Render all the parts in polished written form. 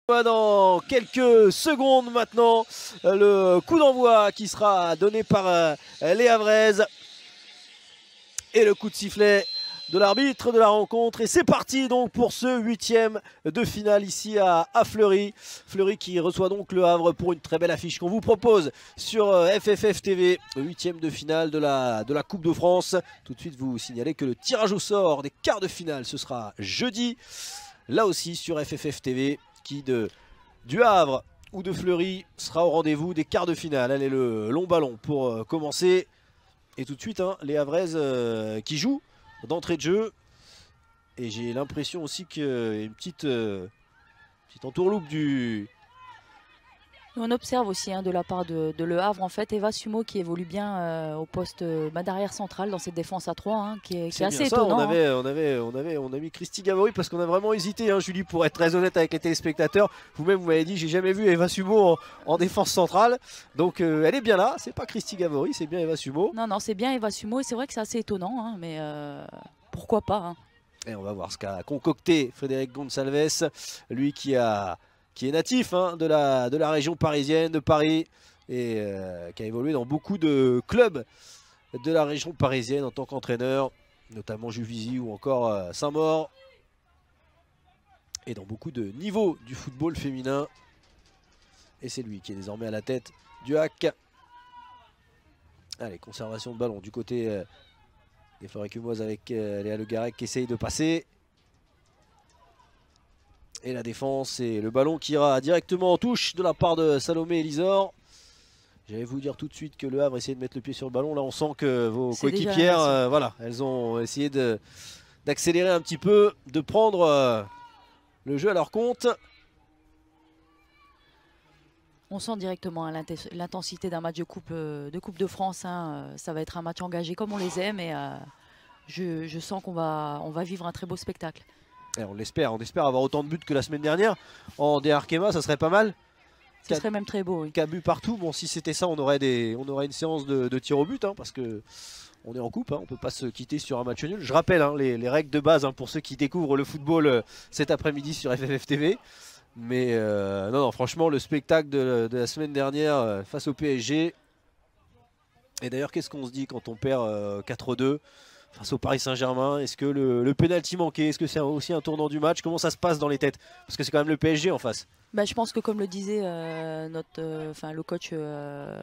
Dans quelques secondes maintenant, le coup d'envoi qui sera donné par les Havraises et le coup de sifflet de l'arbitre de la rencontre. Et c'est parti donc pour ce 8e de finale ici à Fleury. Fleury qui reçoit donc le Havre pour une très belle affiche qu'on vous propose sur FFF TV. 8e de finale de la Coupe de France. Tout de suite vous signalez que le tirage au sort des quarts de finale ce sera jeudi. Là aussi sur FFF TV. Qui du Havre ou de Fleury sera au rendez-vous des quarts de finale. Allez, le long ballon pour commencer. Et tout de suite, hein, les Havraises qui jouent d'entrée de jeu. Et j'ai l'impression aussi qu'il y a une petite entourloupe du... On observe aussi de la part de Le Havre en fait Eva Sumo qui évolue bien au poste d'arrière central dans cette défense à 3 qui est assez étonnant. On a mis Christy Gavory parce qu'on a vraiment hésité, Julie, pour être très honnête avec les téléspectateurs. Vous-même vous m'avez dit j'ai jamais vu Eva Sumo en défense centrale. Donc elle est bien là, c'est pas Christy Gavory, c'est bien Eva Sumo. Non, c'est bien Eva Sumo et c'est vrai que c'est assez étonnant, mais pourquoi pas. Et on va voir ce qu'a concocté Frédéric Gonçalves, lui qui est natif de la région parisienne, de Paris, et qui a évolué dans beaucoup de clubs de la région parisienne en tant qu'entraîneur, notamment Juvisy ou encore Saint-Maur, et dans beaucoup de niveaux du football féminin. Et c'est lui qui est désormais à la tête du HAC. Allez, conservation de ballon du côté des Forêts Cumoises avec Léa Le Garec qui essaye de passer. Et la défense et le ballon qui ira directement en touche de la part de Salomé Elisor. J'allais vous dire tout de suite que le Havre essayait de mettre le pied sur le ballon. Là on sent que vos coéquipières, voilà, elles ont essayé d'accélérer un petit peu, de prendre le jeu à leur compte. On sent directement l'intensité d'un match de Coupe de France. Ça va être un match engagé comme on les aime et je sens qu'on va vivre un très beau spectacle. Et on espère avoir autant de buts que la semaine dernière. En DRKMA, ça serait pas mal. Ça serait même très beau. Oui. 4 buts partout. Bon, si c'était ça, on aurait une séance de tir au but, parce que on est en coupe. On ne peut pas se quitter sur un match nul. Je rappelle les règles de base pour ceux qui découvrent le football cet après-midi sur FFF TV. Mais non, franchement, le spectacle de la semaine dernière face au PSG. Et d'ailleurs, qu'est-ce qu'on se dit quand on perd 4-2 face au Paris Saint-Germain? Est-ce que le pénalty manqué, est-ce que c'est aussi un tournant du match? Comment ça se passe dans les têtes? Parce que c'est quand même le PSG en face. Je pense que comme le disait le coach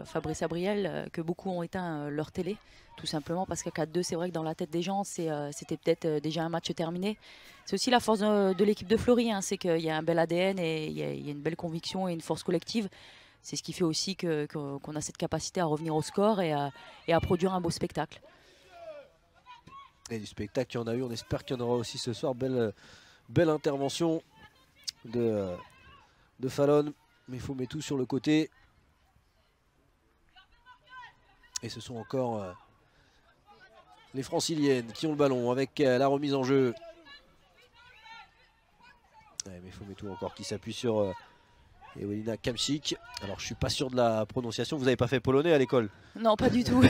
Fabrice Abriel, que beaucoup ont éteint leur télé, tout simplement parce qu'à 4-2, c'est vrai que dans la tête des gens, c'était peut-être déjà un match terminé. C'est aussi la force de l'équipe de Fleury, c'est qu'il y a un bel ADN et il y a une belle conviction et une force collective. C'est ce qui fait aussi qu'on a cette capacité à revenir au score et à produire un beau spectacle. Et du spectacle, il y en a eu, on espère qu'il y en aura aussi ce soir. Belle intervention de Fallon, mais il faut mettre tout sur le côté. Et ce sont encore les Franciliennes qui ont le ballon avec la remise en jeu. Ouais, mais il faut mettre tout encore qui s'appuie sur Ewelina Kamchik. Alors je suis pas sûr de la prononciation. Vous n'avez pas fait polonais à l'école? Non, pas du tout.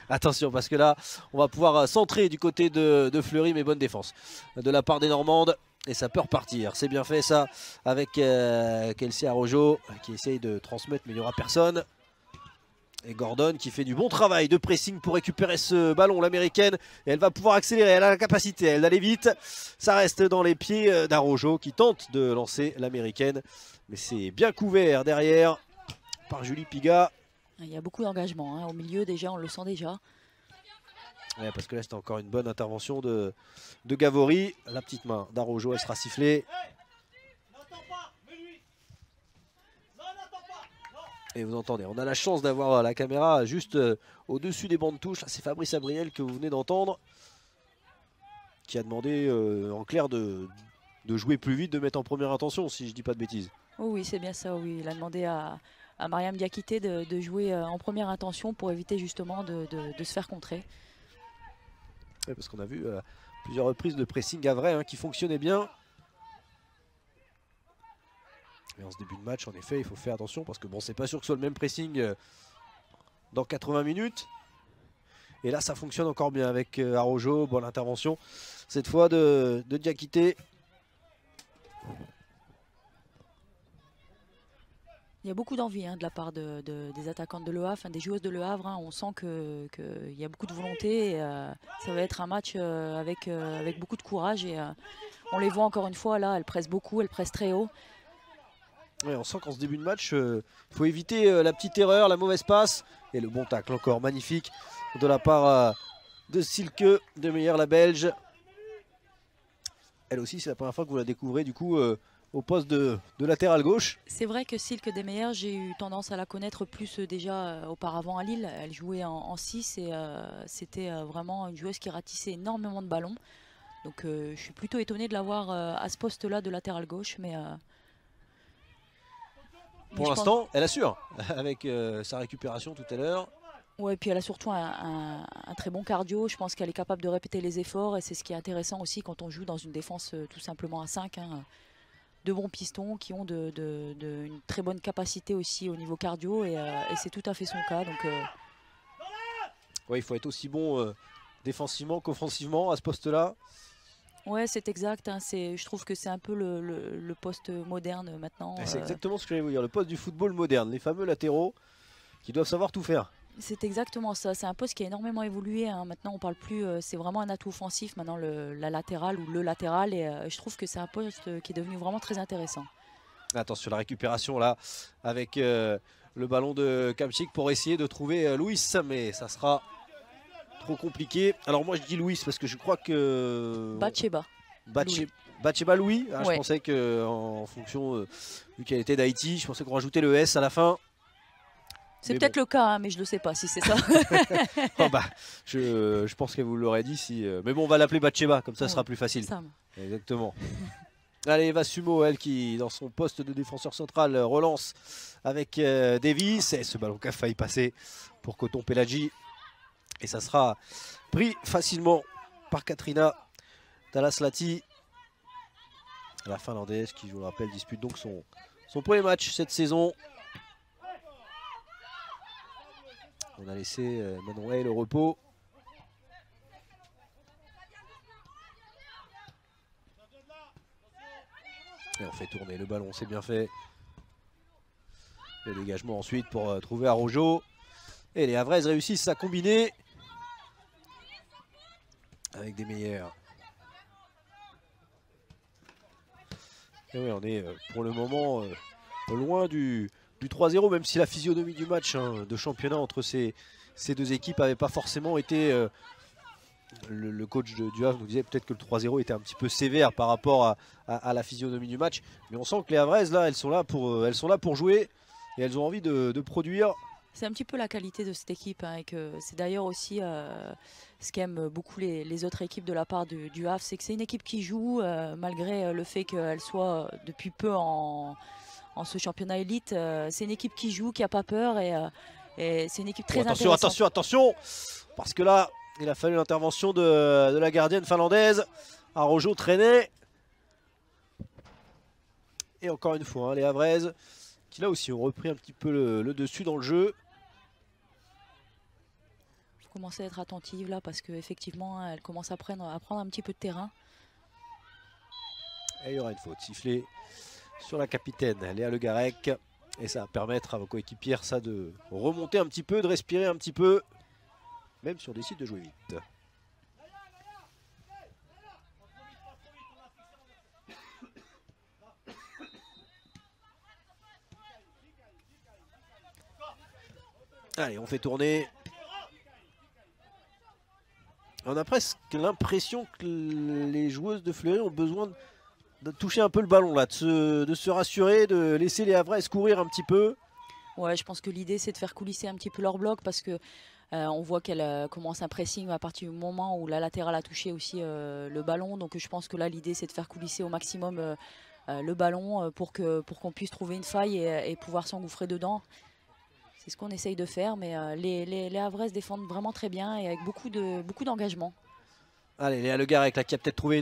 Attention parce que là on va pouvoir centrer du côté de Fleury, mais bonne défense de la part des Normandes. Et ça peut repartir, c'est bien fait ça avec Kelsey Arrojo qui essaye de transmettre mais il n'y aura personne. Et Gordon qui fait du bon travail de pressing pour récupérer ce ballon, l'américaine. Et elle va pouvoir accélérer, elle a la capacité, elle d'aller vite. Ça reste dans les pieds d'Arrojo qui tente de lancer l'américaine. Mais c'est bien couvert derrière par Julie Piga. Il y a beaucoup d'engagement au milieu déjà, on le sent déjà. Ouais, parce que là c'était encore une bonne intervention de Gavory. La petite main d'Arrojo, elle sera sifflée. Et vous entendez, on a la chance d'avoir la caméra juste au-dessus des bancs de touche. C'est Fabrice Abriel que vous venez d'entendre, qui a demandé en clair de jouer plus vite, de mettre en première intention, si je dis pas de bêtises. Oh oui, c'est bien ça, oui. Il a demandé à Mariam Diakité de jouer en première intention pour éviter justement de se faire contrer. Ouais, parce qu'on a vu plusieurs reprises de pressing à vrai qui fonctionnait bien. Mais en ce début de match, en effet, il faut faire attention parce que bon, c'est pas sûr que ce soit le même pressing dans 80 minutes. Et là, ça fonctionne encore bien avec Arrojo. Bonne intervention cette fois de Diakité. Il y a beaucoup d'envie de la part des attaquantes de Le Havre, des joueuses de Le Havre. On sent qu'il y a beaucoup de volonté. Et, ça va être un match avec beaucoup de courage. Et on les voit encore une fois là, elles pressent beaucoup, elles pressent très haut. Ouais, on sent qu'en ce début de match, il faut éviter la petite erreur, la mauvaise passe. Et le bon tacle encore magnifique de la part de Silke de Meyer, la Belge. Elle aussi, c'est la première fois que vous la découvrez du coup au poste de latéral gauche. C'est vrai que Silke Demeyer, j'ai eu tendance à la connaître plus déjà auparavant à Lille. Elle jouait en 6 et c'était vraiment une joueuse qui ratissait énormément de ballons. Donc je suis plutôt étonnée de la voir à ce poste-là de latéral gauche. Mais pour l'instant, elle assure avec sa récupération tout à l'heure. Ouais, puis elle a surtout un très bon cardio. Je pense qu'elle est capable de répéter les efforts et c'est ce qui est intéressant aussi quand on joue dans une défense tout simplement à 5. De bons pistons qui ont une très bonne capacité aussi au niveau cardio et c'est tout à fait son cas. Donc, ouais, il faut être aussi bon défensivement qu'offensivement à ce poste-là. Ouais, c'est exact. Je trouve que c'est un peu le poste moderne maintenant. C'est exactement ce que j'allais vous dire, le poste du football moderne, les fameux latéraux qui doivent savoir tout faire. C'est exactement ça. C'est un poste qui a énormément évolué. Maintenant, on parle plus. C'est vraiment un atout offensif. Maintenant, la latérale ou le latéral. Et je trouve que c'est un poste qui est devenu vraiment très intéressant. Attention, la récupération là, avec le ballon de Kamchik pour essayer de trouver Louis. Mais ça sera trop compliqué. Alors moi, je dis Louis parce que je crois que... Batsheba. Batsheba Louis. Ouais. Je pensais qu'en fonction, vu qu'elle était d'Haïti, je pensais qu'on rajoutait le S à la fin. C'est peut-être le cas, mais je ne le sais pas si c'est ça. Oh bah, je pense qu'elle vous l'aurait dit. Si, mais bon, on va l'appeler Batsheba, comme ça sera plus facile. Exactement. Allez, Eva Sumo, elle qui, dans son poste de défenseur central, relance avec Davis. Et ce ballon qui a failli passer pour Coton Pelagi. Et ça sera pris facilement par Katrina Talaslati. La Finlandaise qui, je vous le rappelle, dispute donc son premier match cette saison. On a laissé Manon Hay le repos. Et on fait tourner le ballon, c'est bien fait. Le dégagement ensuite pour trouver Arrojo. Et les Havraises réussissent à combiner avec des meilleurs. Et oui, on est pour le moment loin du 3-0, même si la physionomie du match de championnat entre ces deux équipes n'avait pas forcément été... le coach du Havre nous disait peut-être que le 3-0 était un petit peu sévère par rapport à la physionomie du match. Mais on sent que les Havraises, là, elles sont là pour jouer et elles ont envie de produire. C'est un petit peu la qualité de cette équipe et que c'est d'ailleurs aussi ce qu'aiment beaucoup les autres équipes de la part du Havre, c'est que c'est une équipe qui joue malgré le fait qu'elle soit depuis peu en ce championnat élite. C'est une équipe qui joue, qui n'a pas peur et c'est une équipe très intéressante. Attention, parce que là, il a fallu l'intervention de la gardienne finlandaise. Arrojo traînait. Et encore une fois, les Havraises qui là aussi ont repris un petit peu le dessus dans le jeu. Il faut commencer à être attentive là parce qu'effectivement, elle commence à prendre un petit peu de terrain. Et il y aura une faute sifflée sur la capitaine Léa Le Garec. Et ça va permettre à vos coéquipières ça de remonter un petit peu, de respirer un petit peu. Même si on décide de jouer vite. Allez, on fait tourner. On a presque l'impression que les joueuses de Fleury ont besoin de toucher un peu le ballon là, de se rassurer, de laisser les Havraises courir un petit peu. Ouais, je pense que l'idée c'est de faire coulisser un petit peu leur bloc parce que on voit qu'elle commence un pressing à partir du moment où la latérale a touché aussi le ballon. Donc je pense que là l'idée c'est de faire coulisser au maximum le ballon pour qu'on puisse trouver une faille et pouvoir s'engouffrer dedans. C'est ce qu'on essaye de faire, mais les Havraises défendent vraiment très bien et avec beaucoup d'engagement. Allez, Léa Le Garec là, qui a peut-être trouvé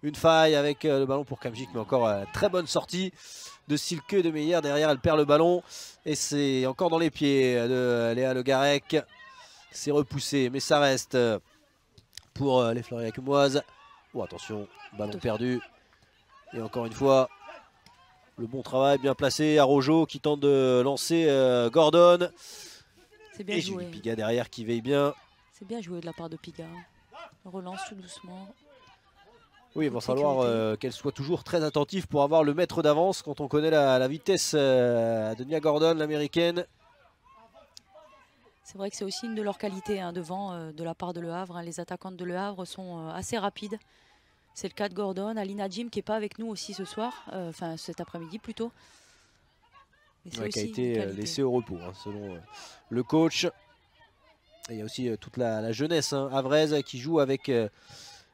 une faille avec le ballon pour Kamjik, mais encore très bonne sortie de Silke de Meyer. Derrière, elle perd le ballon et c'est encore dans les pieds de Léa Le Garec. C'est repoussé, mais ça reste pour les Fleury-Acumoises. Oh, attention, ballon perdu. Et encore une fois, Le bon travail bien placé. Araujo qui tente de lancer Gordon. C'est bien et joué. Julie Piga derrière qui veille bien. C'est bien joué de la part de Piga. On relance tout doucement. Oui, il va falloir qu'elle soit toujours très attentive pour avoir le mètre d'avance quand on connaît la vitesse de Nia Gordon, l'américaine. C'est vrai que c'est aussi une de leurs qualités hein, devant de la part de Le Havre. Hein. Les attaquantes de Le Havre sont assez rapides. C'est le cas de Gordon. Alina Jim qui n'est pas avec nous aussi ce soir, enfin cet après-midi plutôt. Ouais, qui a été laissé au repos hein, selon le coach. Et il y a aussi toute la jeunesse hein, havraise qui joue avec les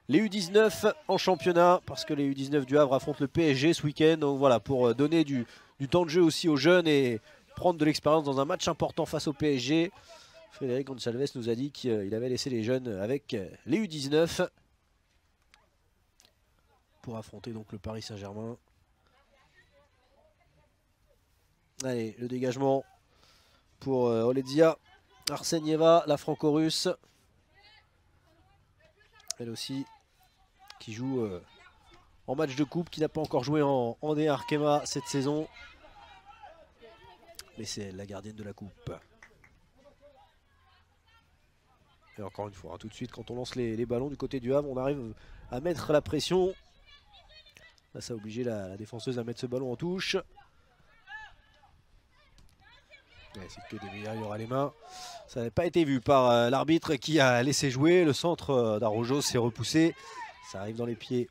U19 en championnat parce que les U19 du Havre affrontent le PSG ce week-end. Donc voilà, pour donner du temps de jeu aussi aux jeunes et prendre de l'expérience dans un match important face au PSG. Frédéric Gonçalves nous a dit qu'il avait laissé les jeunes avec les U19 pour affronter donc le Paris Saint-Germain. Allez, le dégagement pour Oledzia Arsenieva, la franco-russe. Elle aussi qui joue en match de coupe, qui n'a pas encore joué en D1 Arkema cette saison. Mais c'est la gardienne de la coupe. Et encore une fois, hein, tout de suite, quand on lance les ballons du côté du Havre, on arrive à mettre la pression. Là, ça a obligé la défenseuse à mettre ce ballon en touche. Ouais, c'est que des meilleurs, il y aura les mains. Ça n'avait pas été vu par l'arbitre qui a laissé jouer. Le centre d'Araujo s'est repoussé. Ça arrive dans les pieds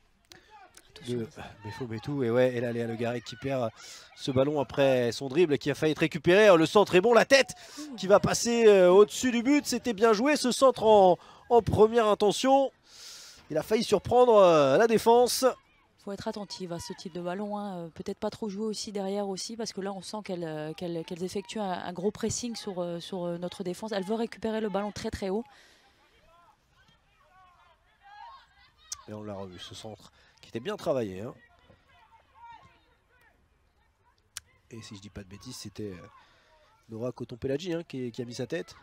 de Mefometou. Et ouais, et là, Léa Le Garec qui perd ce ballon après son dribble qui a failli être récupéré. Le centre est bon, la tête qui va passer au-dessus du but. C'était bien joué ce centre en première intention. Il a failli surprendre la défense. Il faut être attentive à ce type de ballon. Hein. Peut-être pas trop jouer aussi derrière aussi parce que là on sent qu'elles effectuent un gros pressing sur notre défense. Elle veut récupérer le ballon très très haut. Et on l'a revu ce centre qui était bien travaillé. Hein. Et si je dis pas de bêtises, c'était Nora Coton-Pelagi hein, qui a mis sa tête.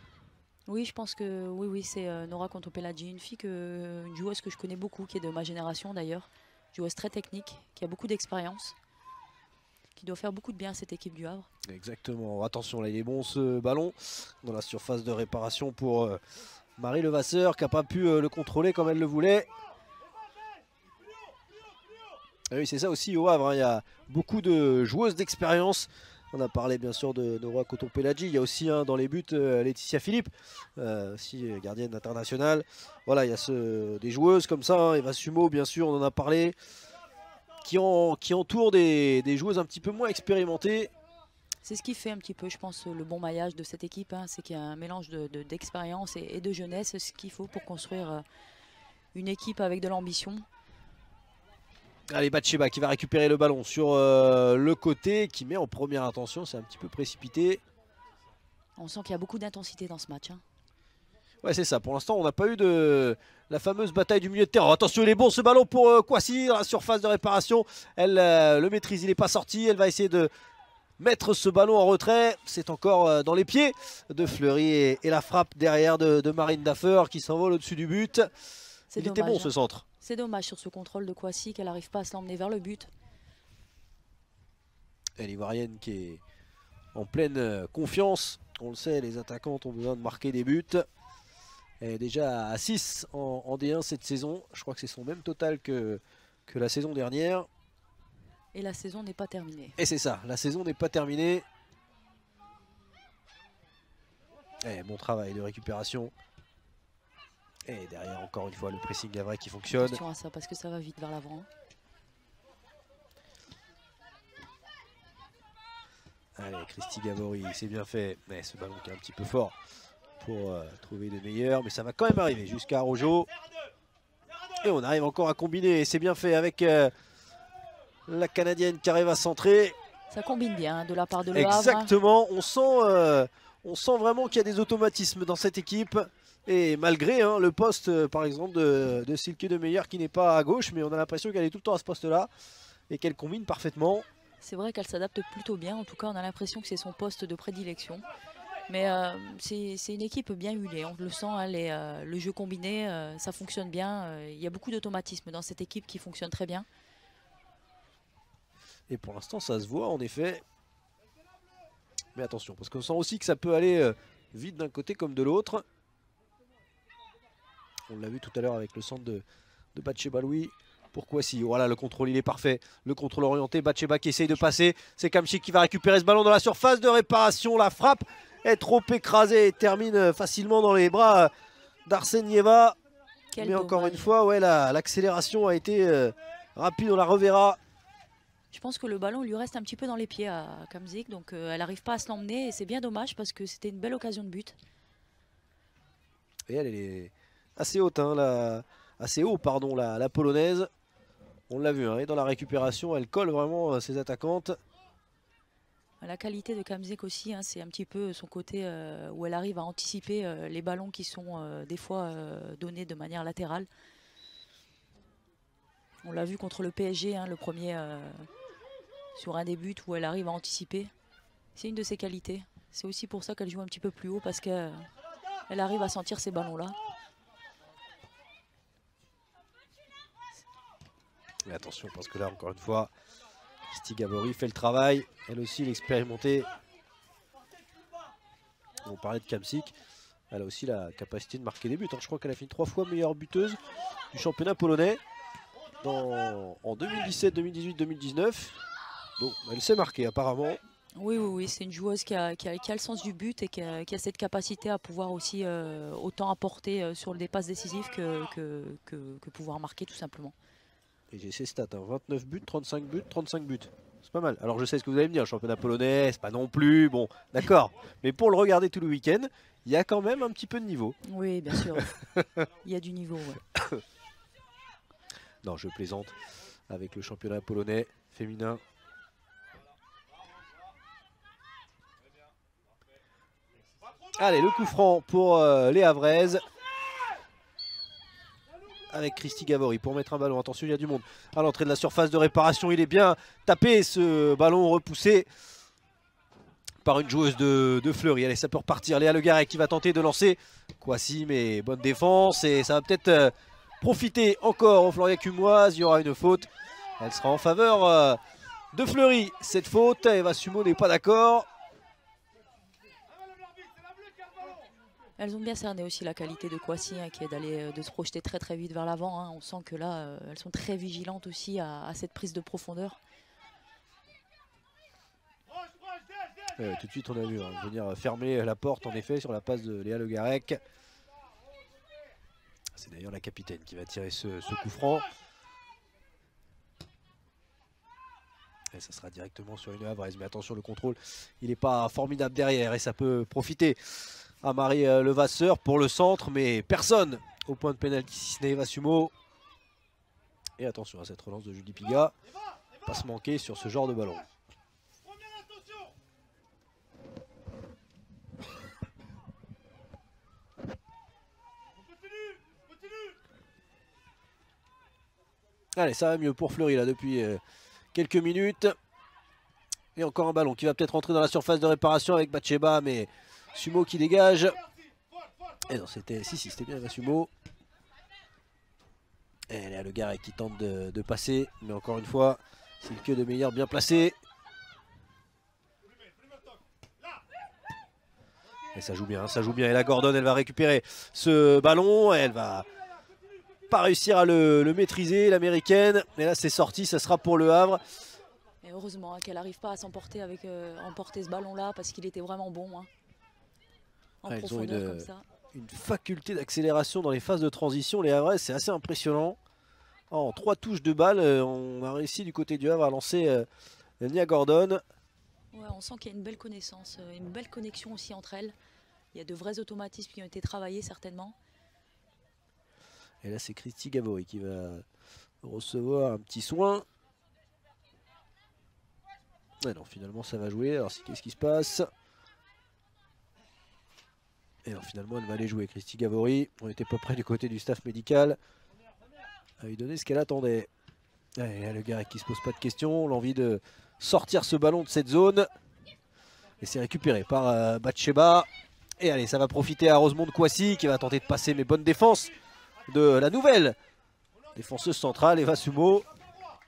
Oui, je pense que oui c'est Nora Coton-Pelagi, une joueuse que je connais beaucoup, qui est de ma génération d'ailleurs. Joueuse très technique, qui a beaucoup d'expérience, qui doit faire beaucoup de bien à cette équipe du Havre. Exactement, attention là il est bon ce ballon dans la surface de réparation pour Marie Levasseur qui n'a pas pu le contrôler comme elle le voulait. Et oui c'est ça aussi au Havre, hein. Il y a beaucoup de joueuses d'expérience. On a parlé bien sûr de Nora Coton-Pelagi, il y a aussi dans les buts Laetitia Philippe, aussi gardienne internationale. Voilà, il y a des joueuses comme ça, hein. Eva Sumo bien sûr, on en a parlé, qui entourent des joueuses un petit peu moins expérimentées. C'est ce qui fait un petit peu, je pense, le bon maillage de cette équipe, hein. C'est qu'il y a un mélange d'expérience et de jeunesse, ce qu'il faut pour construire une équipe avec de l'ambition. Allez, Batsheba qui va récupérer le ballon sur le côté, qui met en première intention, c'est un petit peu précipité. On sent qu'il y a beaucoup d'intensité dans ce match. Hein. Ouais, c'est ça. Pour l'instant, on n'a pas eu de la fameuse bataille du milieu de terrain. Attention, il est bon ce ballon pour Kouassi dans la surface de réparation. Elle le maîtrise, il n'est pas sorti. Elle va essayer de mettre ce ballon en retrait. C'est encore dans les pieds de Fleury et la frappe derrière de Marine Daffer qui s'envole au-dessus du but. Il était bon ce centre. C'est dommage sur ce contrôle de Kouassi qu'elle n'arrive pas à se l'emmener vers le but. Et l'Ivoirienne qui est en pleine confiance. On le sait, les attaquantes ont besoin de marquer des buts. Elle est déjà à 6 en D1 cette saison. Je crois que c'est son même total que la saison dernière. Et la saison n'est pas terminée. Et c'est ça, la saison n'est pas terminée. Et bon travail de récupération. Et derrière, encore une fois, le pressing havrais qui fonctionne. Attention à ça parce que ça va vite vers l'avant. Allez, Christy Gabori, c'est bien fait. Mais ce ballon qui est un petit peu fort pour trouver des meilleurs. Mais ça va quand même arriver jusqu'à Araujo. Et on arrive encore à combiner. Et c'est bien fait avec la Canadienne qui arrive à centrer. Ça combine bien de la part de Le Havre. Exactement. On sent vraiment qu'il y a des automatismes dans cette équipe. Et malgré le poste, par exemple, de Silke de Meyer qui n'est pas à gauche, mais on a l'impression qu'elle est tout le temps à ce poste-là et qu'elle combine parfaitement. C'est vrai qu'elle s'adapte plutôt bien. En tout cas, on a l'impression que c'est son poste de prédilection. Mais c'est une équipe bien huilée. On le sent, hein, le jeu combiné, ça fonctionne bien. Il y a beaucoup d'automatisme dans cette équipe qui fonctionne très bien. Et pour l'instant ça se voit en effet. Mais attention, parce qu'on sent aussi que ça peut aller vite d'un côté comme de l'autre. On l'a vu tout à l'heure avec le centre de Batsheba Louis. Pourquoi si? Voilà, le contrôle il est parfait. Le contrôle orienté, Batsheba qui essaye de passer. C'est Kamchik qui va récupérer ce ballon dans la surface de réparation. La frappe est trop écrasée et termine facilement dans les bras d'Arsenieva. Mais encore une fois, ouais, l'accélération a été rapide, on la reverra. Je pense que le ballon lui reste un petit peu dans les pieds à Kamzik, donc elle n'arrive pas à se l'emmener et c'est bien dommage parce que c'était une belle occasion de but. Et elle est assez haute, hein, assez haut, pardon, la polonaise. On l'a vu, hein, et dans la récupération, elle colle vraiment ses attaquantes. La qualité de Kamzik aussi, hein, c'est un petit peu son côté où elle arrive à anticiper les ballons qui sont des fois donnés de manière latérale. On l'a vu contre le PSG, hein, le premier sur un des buts où elle arrive à anticiper. C'est une de ses qualités. C'est aussi pour ça qu'elle joue un petit peu plus haut parce qu'elle arrive à sentir ces ballons-là. Mais attention, parce que là, encore une fois, Kristi Gabori fait le travail. Elle aussi, l'expérimentée. On parlait de Kamzik. Elle a aussi la capacité de marquer des buts, hein. Je crois qu'elle a fini 3 fois meilleure buteuse du championnat polonais en 2017, 2018, 2019. Donc elle s'est marquée apparemment. Oui, c'est une joueuse qui a le sens du but et qui a cette capacité à pouvoir aussi autant apporter sur des passes décisives que pouvoir marquer tout simplement. Et j'ai ses stats, hein. 29 buts, 35 buts, 35 buts. C'est pas mal. Alors je sais ce que vous allez me dire, le championnat polonais, c'est pas non plus, bon, d'accord. Mais pour le regarder tout le week-end, il y a quand même un petit peu de niveau. Oui, bien sûr. Il y a du niveau, ouais. Non, je plaisante avec le championnat polonais féminin. Allez, le coup franc pour les Havraises. Avec Kristi Gabori pour mettre un ballon. Attention, il y a du monde à l'entrée de la surface de réparation. Il est bien tapé, ce ballon repoussé par une joueuse de Fleury. Allez, ça peut repartir. Léa Le Garec qui va tenter de lancer. Kwasi, mais bonne défense. Et ça va peut-être profiter encore au Floria Cumoise. Il y aura une faute. Elle sera en faveur de Fleury. Cette faute, Eva Sumo n'est pas d'accord. Elles ont bien cerné aussi la qualité de Kwasi, hein, qui est de se projeter très très vite vers l'avant, hein. On sent que là, elles sont très vigilantes aussi à cette prise de profondeur. Tout de suite on a vu venir fermer la porte en effet sur la passe de Léa Le Garec. C'est d'ailleurs la capitaine qui va tirer ce coup franc. Et ça sera directement sur une Havraise. Mais attention, le contrôle, il n'est pas formidable derrière et ça peut profiter à Marie Levasseur pour le centre, mais personne au point de pénalty si ce n'est Eva Sumo. Et attention à cette relance de Julie Piga, pas se manquer sur ce genre de ballon. Allez, ça va mieux pour Fleury là depuis quelques minutes. Et encore un ballon qui va peut-être rentrer dans la surface de réparation avec Batsheba, mais Sumo qui dégage. Et non, c'était bien Eva Sumo. Et elle a Le Garec qui tente de passer, mais encore une fois, c'est le queue de meilleur bien placé. Et ça joue bien, ça joue bien. Et la Gordon, elle va récupérer ce ballon. Elle va pas réussir à le maîtriser, l'américaine. Et là, c'est sorti, ça sera pour le Havre. Et heureusement qu'elle n'arrive pas à s'emporter avec emporter ce ballon-là parce qu'il était vraiment bon. Hein. En profondeur comme ça. Une faculté d'accélération dans les phases de transition. Les Havraises, c'est assez impressionnant. En 3 touches de balle, on a réussi du côté du Havre à lancer Nia Gordon. Ouais, on sent qu'il y a une belle connaissance, une belle connexion aussi entre elles. Il y a de vrais automatismes qui ont été travaillés certainement. Et là, c'est Kristi Gabori qui va recevoir un petit soin. Ouais, non, finalement, ça va jouer. Alors, qu'est-ce qui se passe? Et alors, finalement, elle va aller jouer. Kristi Gabori, on n'était pas près du côté du staff médical à lui donner ce qu'elle attendait. Allez, Le Garec qui se pose pas de questions. L'envie de sortir ce ballon de cette zone. Et c'est récupéré par Batsheba. Et allez, ça va profiter à Rosemonde Kwasi qui va tenter de passer, mais bonne défense de la nouvelle défenseuse centrale, Eva Sumo,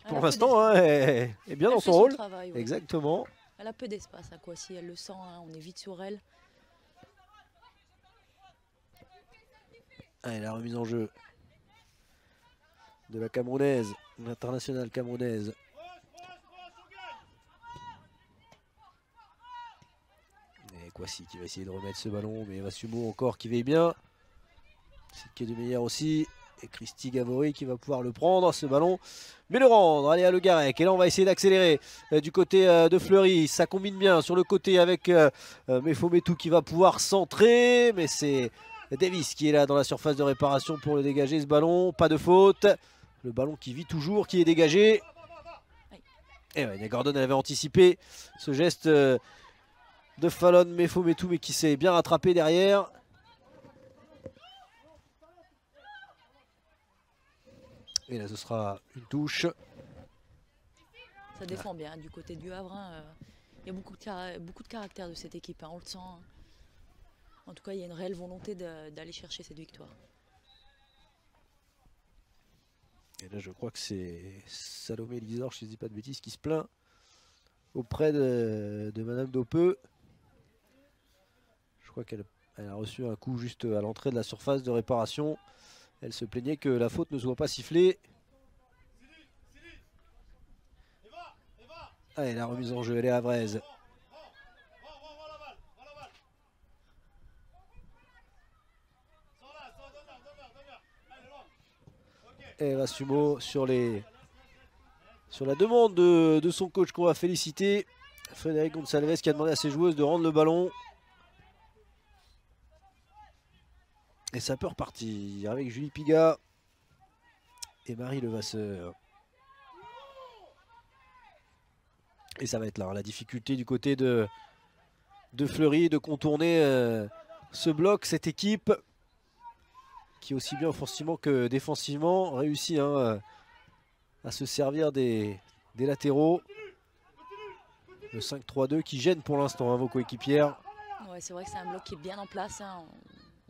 pour l'instant, hein, est bien dans son rôle. Travail, ouais. Exactement. Elle a peu d'espace, quoi. Si elle le sent, hein, on est vite sur elle. Allez, la remise en jeu de la Camerounaise, l'internationale camerounaise. Et Kwasi qui va essayer de remettre ce ballon, mais Vasumo encore qui veille bien. C'est qui est du meilleur aussi. Et Christy Gavori qui va pouvoir le prendre, ce ballon, mais le rendre. Allez à Le Garec. Et là on va essayer d'accélérer du côté de Fleury. Ça combine bien sur le côté avec Mefometou qui va pouvoir centrer. Mais c'est Davis qui est là dans la surface de réparation pour le dégager ce ballon. Pas de faute. Le ballon qui vit toujours, qui est dégagé. Et ouais, Gordon elle avait anticipé ce geste de Fallon Mefometou, mais qui s'est bien rattrapé derrière. Et là ce sera une touche. Ça défend bien du côté du Havre. Hein. Il y a beaucoup de caractère de cette équipe, hein, on le sent. Hein. En tout cas, il y a une réelle volonté d'aller chercher cette victoire. Et là je crois que c'est Salomé Lisor, je ne dis pas de bêtises, qui se plaint auprès de Madame Dopeux. Je crois qu'elle a reçu un coup juste à l'entrée de la surface de réparation. Elle se plaignait que la faute ne soit pas sifflée. Allez, la remise en jeu, elle est havraise. Et Vasumo sur la demande de son coach qu'on va féliciter. Frédéric Gonçalves qui a demandé à ses joueuses de rendre le ballon. Et ça peut repartir avec Julie Pigat et Marie Levasseur. Et ça va être là, la difficulté du côté de Fleury de contourner ce bloc, cette équipe qui aussi bien offensivement que défensivement réussit à se servir des latéraux. Le 5-3-2 qui gêne pour l'instant vos coéquipières. Ouais, c'est vrai que c'est un bloc qui est bien en place. Hein.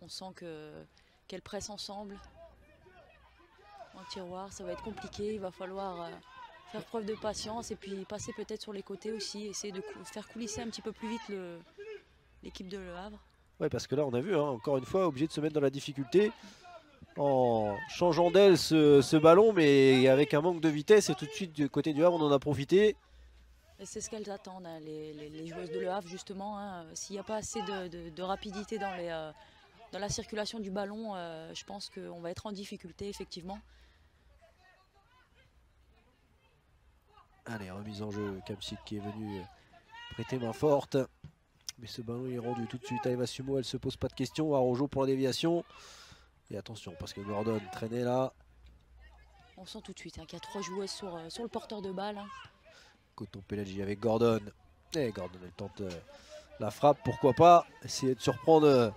On sent qu'elles pressent ensemble. En tiroir, ça va être compliqué. Il va falloir faire preuve de patience et puis passer peut-être sur les côtés aussi. Essayer de faire coulisser un petit peu plus vite l'équipe de Le Havre. Oui, parce que là, on a vu, encore une fois, obligé de se mettre dans la difficulté en changeant d'aile ce ballon, mais avec un manque de vitesse. Et tout de suite, du côté du Havre, on en a profité. C'est ce qu'elles attendent, hein, les joueuses de Le Havre, justement. Hein. S'il n'y a pas assez de rapidité dans la circulation du ballon, je pense qu'on va être en difficulté, effectivement. Allez, remise en jeu, Kamsik qui est venu prêter main forte. Mais ce ballon est rendu tout de suite à Eva Sumo, elle se pose pas de questions. Arojo pour la déviation. Et attention, parce que Gordon traînait là. On sent tout de suite qu'il y a 3 joueuses sur le porteur de balle. Hein. Coton Pelagi avec Gordon. Et Gordon, elle tente la frappe, pourquoi pas. Essayer de surprendre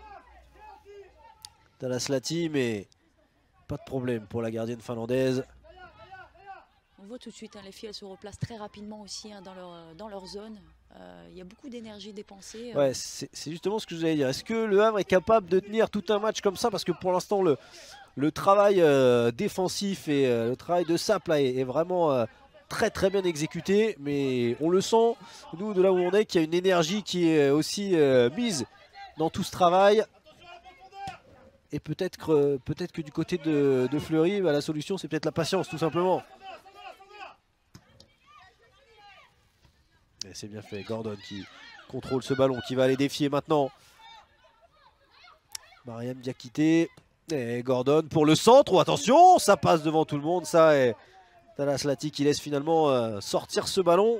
Dallas Lati, mais pas de problème pour la gardienne finlandaise. On voit tout de suite, les filles elles se replacent très rapidement aussi dans leur zone. Il y a beaucoup d'énergie dépensée. Ouais, c'est justement ce que je voulais dire. Est-ce que Le Havre est capable de tenir tout un match comme ça? Parce que pour l'instant, le travail défensif et le travail de Sap là, est vraiment très très bien exécuté. Mais on le sent, nous, de là où on est, qu'il y a une énergie qui est aussi mise dans tout ce travail. Et peut-être que du côté de Fleury, la solution, c'est peut-être la patience, tout simplement. C'est bien fait, Gordon qui contrôle ce ballon, qui va aller défier maintenant Mariam Diakité. Et Gordon pour le centre, oh, attention, ça passe devant tout le monde, ça, et Dallas Lati qui laisse finalement sortir ce ballon.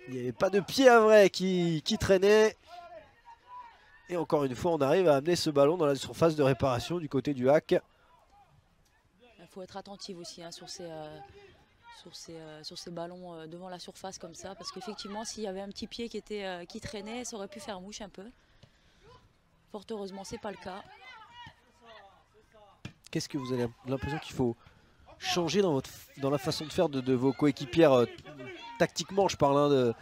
Il n'y avait pas de pied à vrai qui traînait. Et encore une fois, on arrive à amener ce ballon dans la surface de réparation du côté du HAC. Il faut être attentif aussi sur ces ballons devant la surface comme ça, parce qu'effectivement s'il y avait un petit pied qui traînait, ça aurait pu faire mouche un peu. Fort heureusement c'est pas le cas. Qu'est-ce que vous avez l'impression qu'il faut changer dans la façon de faire de vos coéquipières tactiquement, je parle de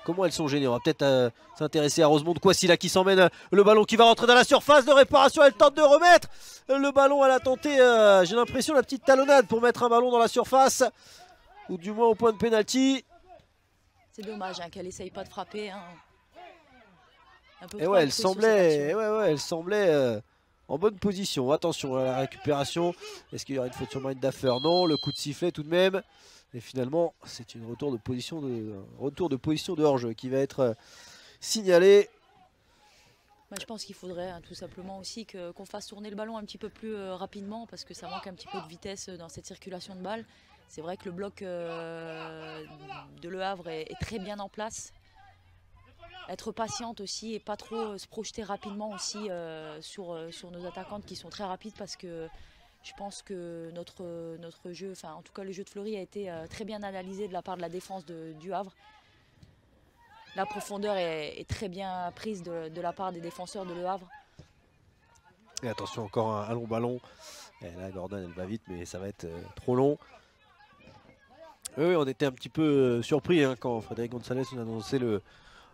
comment elles sont gênées? On va peut-être s'intéresser à Rosemonde Kwasi là qui s'emmène le ballon qui va rentrer dans la surface de réparation. Elle tente de remettre le ballon, elle a tenté j'ai l'impression la petite talonnade pour mettre un ballon dans la surface. ou du moins au point de pénalty. C'est dommage hein, qu'elle essaye pas de frapper. Hein. Un peu Et trop ouais, elle accrue sur cette semblait, action. elle semblait en bonne position. Attention à la récupération. Est-ce qu'il y aura une faute sur Marine Daffer? Non, le coup de sifflet tout de même. Et finalement, c'est un retour de position de hors-jeu qui va être signalé. Bah, je pense qu'il faudrait tout simplement aussi qu'on fasse tourner le ballon un petit peu plus rapidement parce que ça manque un petit peu de vitesse dans cette circulation de balle. C'est vrai que le bloc de Le Havre est très bien en place. Être patiente aussi et pas trop se projeter rapidement aussi sur nos attaquantes qui sont très rapides parce que je pense que notre jeu, enfin en tout cas le jeu de Fleury a été très bien analysé de la part de la défense du Havre. La profondeur est très bien prise de la part des défenseurs de Le Havre. Et attention, encore un long ballon. Et là, Gordon, elle va vite, mais ça va être trop long. Oui, on était un petit peu surpris hein, quand Frédéric Gonzalez nous a annoncé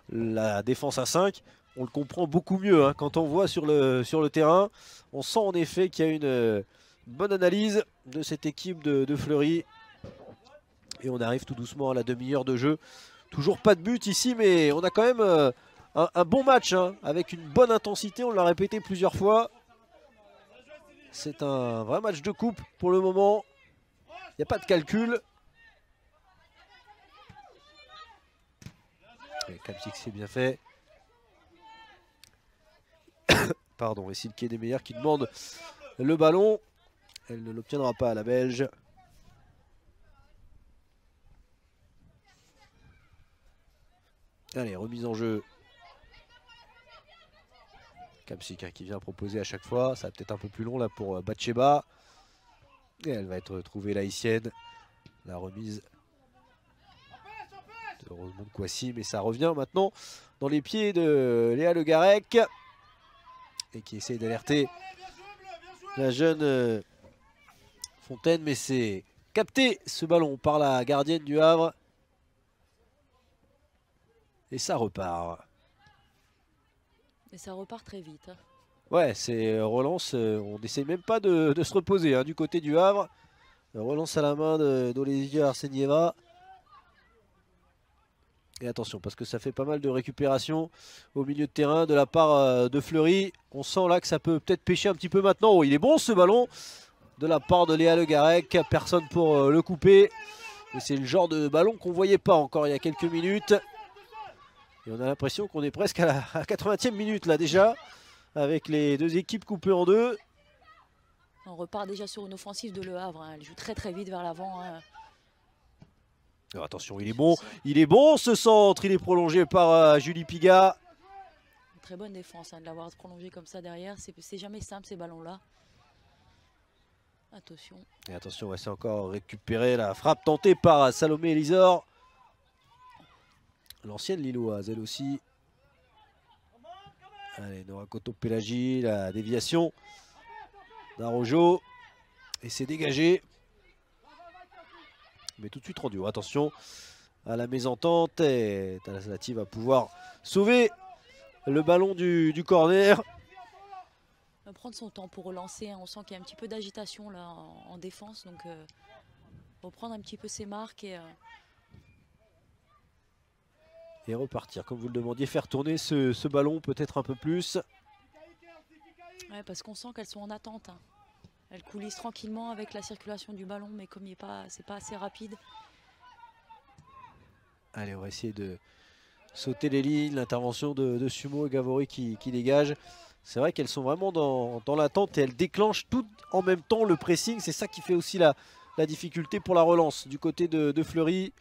la défense à 5. On le comprend beaucoup mieux hein, quand on voit sur le terrain. On sent en effet qu'il y a une bonne analyse de cette équipe de Fleury. Et on arrive tout doucement à la demi-heure de jeu. Toujours pas de but ici, mais on a quand même un bon match hein, avec une bonne intensité. On l'a répété plusieurs fois. C'est un vrai match de coupe pour le moment. Il n'y a pas de calcul. Capsix c'est bien fait. Pardon, et Silke des meilleurs qui demande le ballon. Elle ne l'obtiendra pas à la Belge. Allez, remise en jeu. Capsix hein, qui vient proposer à chaque fois. Ça va peut-être un peu plus long là pour Batsheba. Et elle va être trouvée l'haïtienne. La remise de Rosemont Kwasi. Mais ça revient maintenant dans les pieds de Léa Le Garec. Et qui essaye d'alerter la jeune Fontaine. Mais c'est capté ce ballon par la gardienne du Havre. Et ça repart. Et ça repart très vite. Hein. Ouais, c'est relance. On n'essaie même pas de se reposer hein, du côté du Havre. Relance à la main d'Olesia Arsenieva. Et attention, parce que ça fait pas mal de récupération au milieu de terrain de la part de Fleury. On sent là que ça peut peut-être pêcher un petit peu maintenant. Oh, il est bon ce ballon de la part de Léa Le Garec. Personne pour le couper. Et c'est le genre de ballon qu'on ne voyait pas encore il y a quelques minutes. Et on a l'impression qu'on est presque à la 80e minute là déjà. Avec les deux équipes coupées en deux. On repart déjà sur une offensive de Le Havre. Hein. Elle joue très très vite vers l'avant. Hein. Alors attention, il est bon ce centre, il est prolongé par Julie Pigat. Une très bonne défense hein, de l'avoir prolongé comme ça derrière. C'est jamais simple ces ballons-là. Attention. Et attention, ouais, c'est encore récupéré la frappe tentée par Salomé Elisor. L'ancienne Lilloise, elle aussi. Allez, Nora Koto-Pelagi, la déviation d'Arojo. Et c'est dégagé. Mais tout de suite rendu. Attention à la mésentente. Et Talaslati va pouvoir sauver le ballon du corner. Il va prendre son temps pour relancer. Hein. On sent qu'il y a un petit peu d'agitation là en défense. Donc reprendre un petit peu ses marques et repartir. Comme vous le demandiez, faire tourner ce ballon peut-être un peu plus. Ouais, parce qu'on sent qu'elles sont en attente. Hein. Elles coulissent tranquillement avec la circulation du ballon, mais comme c'est pas assez rapide. Allez, on va essayer de sauter les lignes. L'intervention de Sumo et Gavori qui dégage. C'est vrai qu'elles sont vraiment dans l'attente et elles déclenchent tout en même temps le pressing. C'est ça qui fait aussi la difficulté pour la relance du côté de Fleury.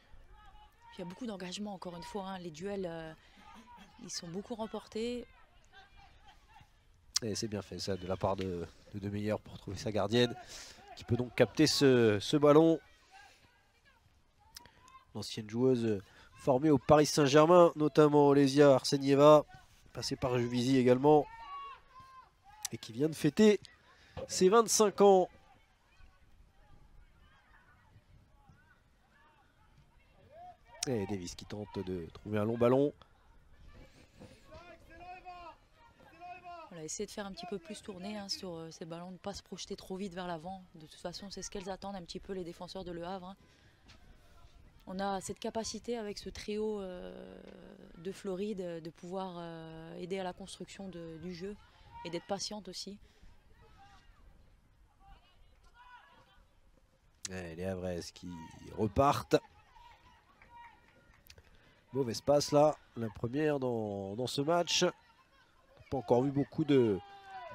Il y a beaucoup d'engagement encore une fois. Hein. Les duels, ils sont beaucoup remportés. Et c'est bien fait ça de la part de Meyer pour trouver sa gardienne qui peut donc capter ce ballon. L'ancienne joueuse formée au Paris Saint-Germain, notamment Olesia Arsenieva, passée par Juvisy également, et qui vient de fêter ses 25 ans. Et Davis qui tente de trouver un long ballon. On va essayer de faire un petit peu plus tourner hein, sur ces ballons, ne pas se projeter trop vite vers l'avant. De toute façon, c'est ce qu'elles attendent un petit peu les défenseurs de Le Havre. Hein. On a cette capacité avec ce trio de Floride de pouvoir aider à la construction du jeu et d'être patiente aussi. Et les Havrais qui repartent. Mauvaise passe là, la première dans ce match. On n'a pas encore vu beaucoup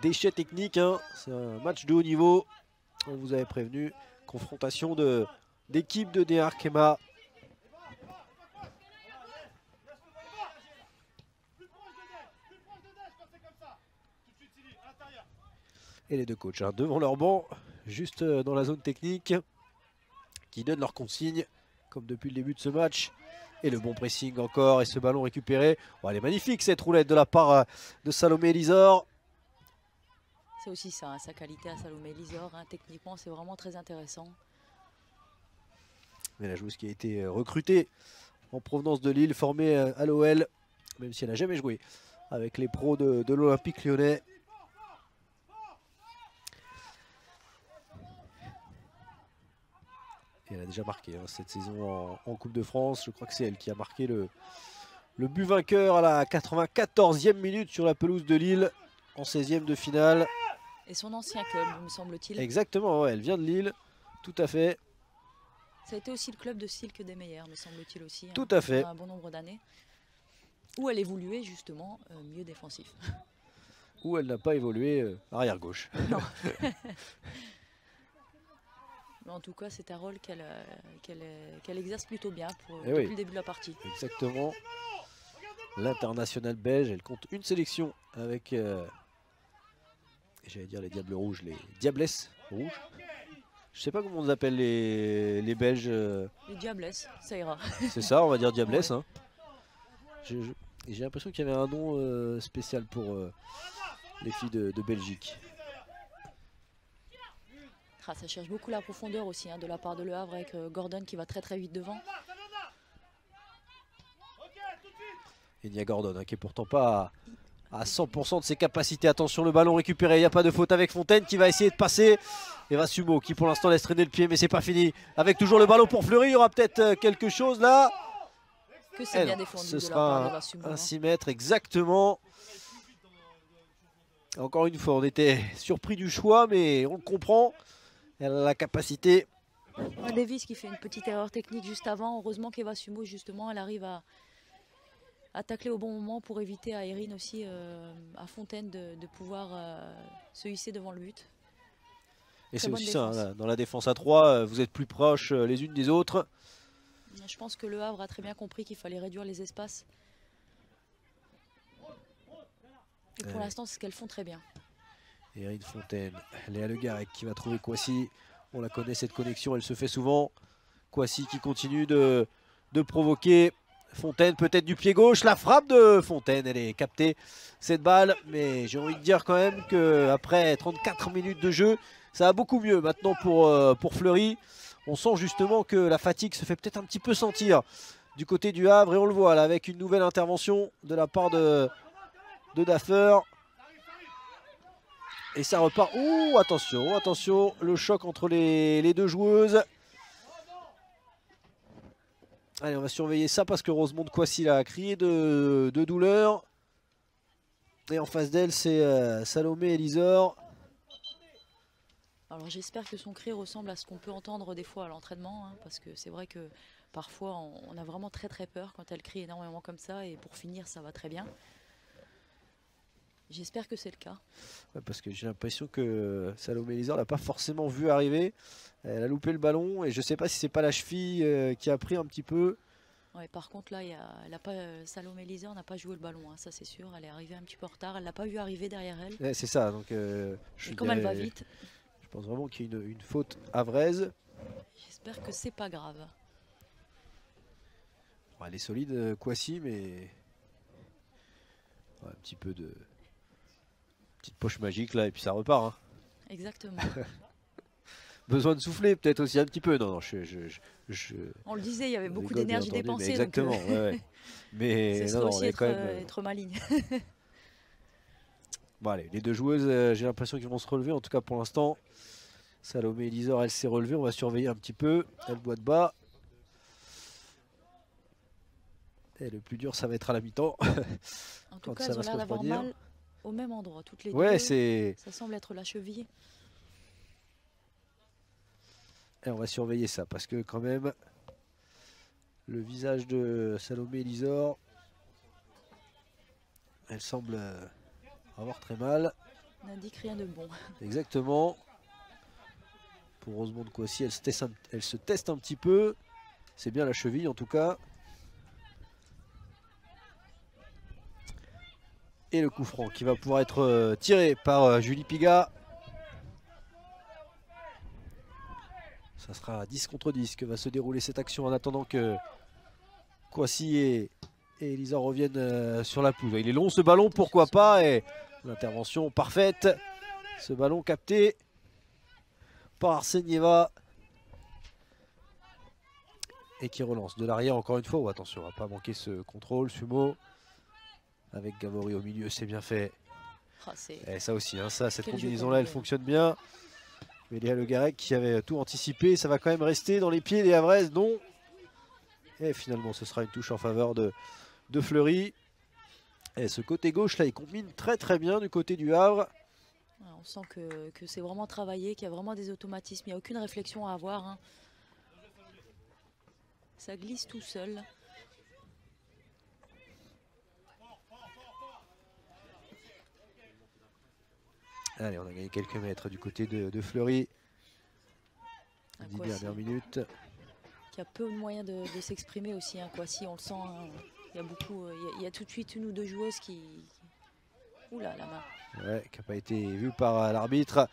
d'échecs techniques, hein. C'est un match de haut niveau. On vous avait prévenu. Confrontation d'équipe de DR Kema. Et les deux coachs hein, devant leur banc, juste dans la zone technique, qui donnent leurs consignes, comme depuis le début de ce match. Et le bon pressing encore, et ce ballon récupéré. Oh, elle est magnifique cette roulette de la part de Salomé Lisor. C'est aussi ça, hein, sa qualité à Salomé Lisor. Hein, techniquement, c'est vraiment très intéressant. Mais la joueuse qui a été recrutée en provenance de Lille, formée à l'OL, même si elle n'a jamais joué avec les pros de l'Olympique Lyonnais. Et elle a déjà marqué hein, cette saison en Coupe de France. Je crois que c'est elle qui a marqué le but vainqueur à la 94e minute sur la pelouse de Lille en 16e de finale. Et son ancien club, me semble-t-il. Exactement, ouais, elle vient de Lille, tout à fait. Ça a été aussi le club de Silke des Meilleurs, me semble-t-il aussi. Tout à fait. Pendant un bon nombre d'années. Où elle évoluait justement milieu défensif. Où elle n'a pas évolué arrière gauche. Non. Mais en tout cas, c'est un rôle qu'elle exerce plutôt bien depuis le début de la partie. Exactement. L'internationale belge, elle compte une sélection avec, j'allais dire les Diables Rouges, les Diablesses Rouges. Je sais pas comment on les appelle les Belges. Les Diablesses, ça ira. C'est ça, on va dire Diablesses. Ouais. Hein. J'ai l'impression qu'il y avait un nom spécial pour les filles de Belgique. Ça cherche beaucoup la profondeur aussi hein, de la part de Le Havre avec Gordon qui va très très vite devant. Et Nia Gordon hein, qui est pourtant pas à 100% de ses capacités. Attention, le ballon récupéré, il n'y a pas de faute avec Fontaine qui va essayer de passer. Et Vassumo qui pour l'instant laisse traîner le pied, mais c'est pas fini. Avec toujours le ballon pour Fleury, il y aura peut-être quelque chose là. Que c'est bien défendu. Ce de sera la part de Vassumo, un 6 mètres exactement. Encore une fois, on était surpris du choix, mais on le comprend. Elle a la capacité. Davis qui fait une petite erreur technique juste avant. Heureusement qu'Eva Sumo, justement, elle arrive à tacler au bon moment pour éviter à Erin aussi, à Fontaine, de pouvoir se hisser devant le but. Et c'est aussi ça, hein, dans la défense à 3, vous êtes plus proches les unes des autres. Je pense que Le Havre a très bien compris qu'il fallait réduire les espaces. Et pour l'instant, c'est ce qu'elles font très bien. Erin Fontaine, Léa Le Garec qui va trouver Kouassi. On la connaît cette connexion, elle se fait souvent. Kouassi qui continue de provoquer. Fontaine peut-être du pied gauche, la frappe de Fontaine, elle est captée cette balle. Mais j'ai envie de dire quand même qu'après 34 minutes de jeu, ça va beaucoup mieux maintenant pour Fleury. On sent justement que la fatigue se fait peut-être un petit peu sentir du côté du Havre. Et on le voit là avec une nouvelle intervention de la part de Daffer. Et ça repart. Ouh, attention, attention, le choc entre les deux joueuses. Allez, on va surveiller ça parce que Rosemonde Kouassi a crié de douleur. Et en face d'elle, c'est Salomé Lisor. Alors j'espère que son cri ressemble à ce qu'on peut entendre des fois à l'entraînement. Hein, parce que c'est vrai que parfois on a vraiment très très peur quand elle crie énormément comme ça. Et pour finir, ça va très bien. J'espère que c'est le cas. Ouais, parce que j'ai l'impression que Salomé Lisor l'a pas forcément vu arriver. Elle a loupé le ballon et je sais pas si c'est pas la cheville qui a pris un petit peu. Ouais, par contre là, Salomé Lisor n'a pas joué le ballon, hein, ça c'est sûr. Elle est arrivée un petit peu en retard. Elle l'a pas vu arriver derrière elle. Ouais, c'est ça. Donc, comme elle va vite. Je pense vraiment qu'il y a une faute havraise. J'espère que c'est pas grave. Bon, elle est solide, Kouassi, mais ouais, un petit peu de petite poche magique là et puis ça repart. Hein. Exactement. Besoin de souffler peut-être aussi un petit peu. Non, on le disait, il y avait beaucoup d'énergie dépensée. Exactement. Donc, ouais. Mais ce serait aussi être maligne. Bon, allez, les deux joueuses, j'ai l'impression qu'ils vont se relever. En tout cas, pour l'instant, Salomé Lisor, elle s'est relevée. On va surveiller un petit peu. Elle boit de bas. Et le plus dur, ça va être à la mi-temps. En tout cas, elles ont l'air d'avoir mal au même endroit, toutes les ouais, deux. Ça semble être la cheville. Et on va surveiller ça, parce que quand même, le visage de Salomé Elisor, elle semble avoir très mal. N'indique rien de bon. Exactement. Pour Rosemonde Kouassi, elle se teste un petit peu. C'est bien la cheville en tout cas. Et le coup franc qui va pouvoir être tiré par Julie Pigat. Ça sera 10 contre 10 que va se dérouler cette action en attendant que Kouassi et Elisa reviennent sur la pelouse. Il est long ce ballon, pourquoi pas, et l'intervention parfaite. Ce ballon capté par Arsenieva et qui relance de l'arrière encore une fois. Oh, attention, on va pas manquer ce contrôle. Sumo avec Gavori au milieu, c'est bien fait. Oh, et ça aussi, hein, cette combinaison là elle fonctionne bien. Mais Léa Le Garec qui avait tout anticipé, ça va quand même rester dans les pieds des Havrais, non. Et finalement ce sera une touche en faveur de Fleury. Et ce côté gauche là il combine très bien du côté du Havre. On sent que c'est vraiment travaillé, qu'il y a vraiment des automatismes, il n'y a aucune réflexion à avoir. Hein. Ça glisse tout seul. Allez, on a gagné quelques mètres du côté de Fleury. 10 dernières minutes. Qui a peu de moyens de s'exprimer aussi. Hein, Kouassi, on le sent. Hein. Il y a beaucoup. Il y a tout de suite une ou deux joueuses qui. Oula, la main. Ouais, qui n'a pas été vue par l'arbitre.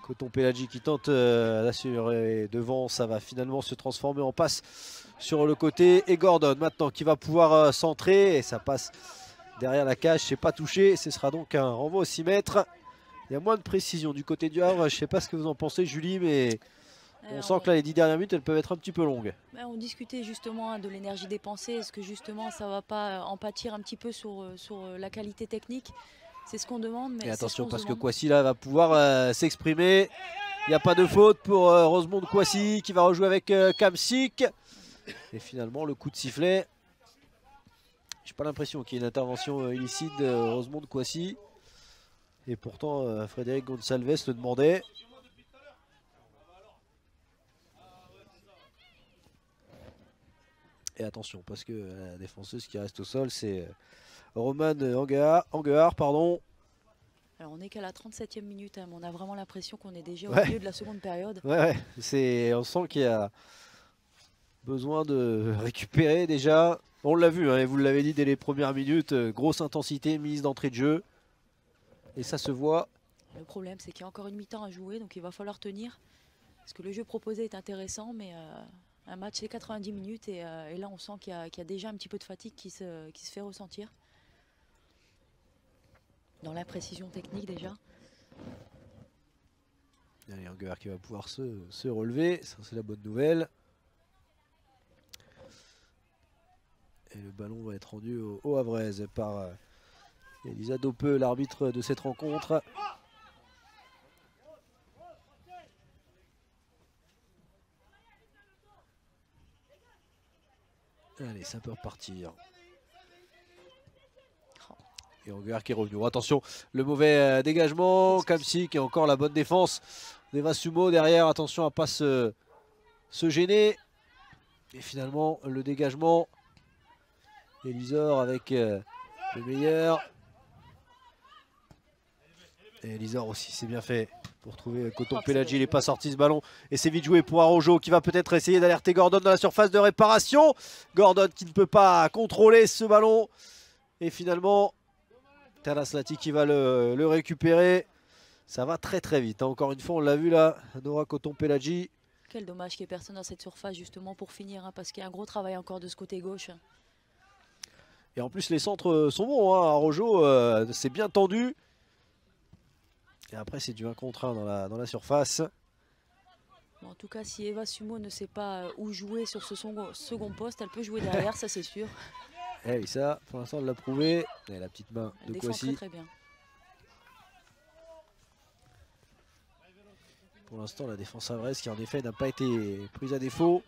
Coton Pelagi qui tente d'assurer devant. Ça va finalement se transformer en passe sur le côté. Et Gordon maintenant qui va pouvoir centrer. Et ça passe derrière la cage. C'est pas touché. Ce sera donc un renvoi au 6 mètres. Il y a moins de précision du côté du Havre. Je ne sais pas ce que vous en pensez, Julie, mais on sent que là, les 10 dernières minutes, elles peuvent être un petit peu longues. On discutait justement de l'énergie dépensée. Est-ce que justement, ça ne va pas en pâtir un petit peu sur la qualité technique? C'est ce qu'on demande. Mais et attention, parce que Kouassi là va pouvoir s'exprimer. Il n'y a pas de faute pour Rosemonde Kouassi qui va rejouer avec Kamsik. Et finalement, le coup de sifflet. J'ai pas l'impression qu'il y ait une intervention illicite de Rosemonde Kouassi. Et pourtant, Frédéric Gonçalves le demandait. Et attention, parce que la défenseuse qui reste au sol, c'est Romane Anguard, pardon. Alors on n'est qu'à la 37e minute, hein, mais on a vraiment l'impression qu'on est déjà au milieu de la seconde période. Ouais, on sent qu'il y a besoin de récupérer déjà. On l'a vu, hein, et vous l'avez dit dès les premières minutes, grosse intensité, mise d'entrée de jeu. Et ça se voit. Le problème, c'est qu'il y a encore une mi-temps à jouer, donc il va falloir tenir. Parce que le jeu proposé est intéressant, mais un match c'est 90 minutes et là on sent qu'il y a déjà un petit peu de fatigue qui se fait ressentir. Dans l'imprécision technique déjà. Il y a Anguard qui va pouvoir se relever, ça c'est la bonne nouvelle. Et le ballon va être rendu au Havraise par Elisa Dopeux, l'arbitre de cette rencontre. Allez, ça peut repartir. Et Anguard qui est revenu. Attention, le mauvais dégagement. Kamsik et encore la bonne défense d'Eva Sumo derrière. Attention à ne pas se gêner. Et finalement, le dégagement. Elisor avec le meilleur. Et Elisor aussi, c'est bien fait pour trouver Coton Pelagi. Il n'est pas sorti ce ballon. Et c'est vite joué pour Arojo qui va peut-être essayer d'alerter Gordon dans la surface de réparation. Gordon qui ne peut pas contrôler ce ballon. Et finalement, Talaslati qui va le récupérer. Ça va très vite. Hein. Encore une fois, on l'a vu là, Nora Coton Pelagi. Quel dommage qu'il n'y ait personne dans cette surface justement pour finir. Hein, parce qu'il y a un gros travail encore de ce côté gauche. Et en plus, les centres sont bons. Hein. Arojo, c'est bien tendu. Et après, c'est du 1 contre 1 dans la surface. Bon, en tout cas, si Eva Sumo ne sait pas où jouer sur ce second poste, elle peut jouer derrière, ça c'est sûr. Et oui, ça, pour l'instant, elle l'a prouvé. Et la petite main de Kouassi. Très bien. Pour l'instant, la défense havraise qui en effet n'a pas été prise à défaut.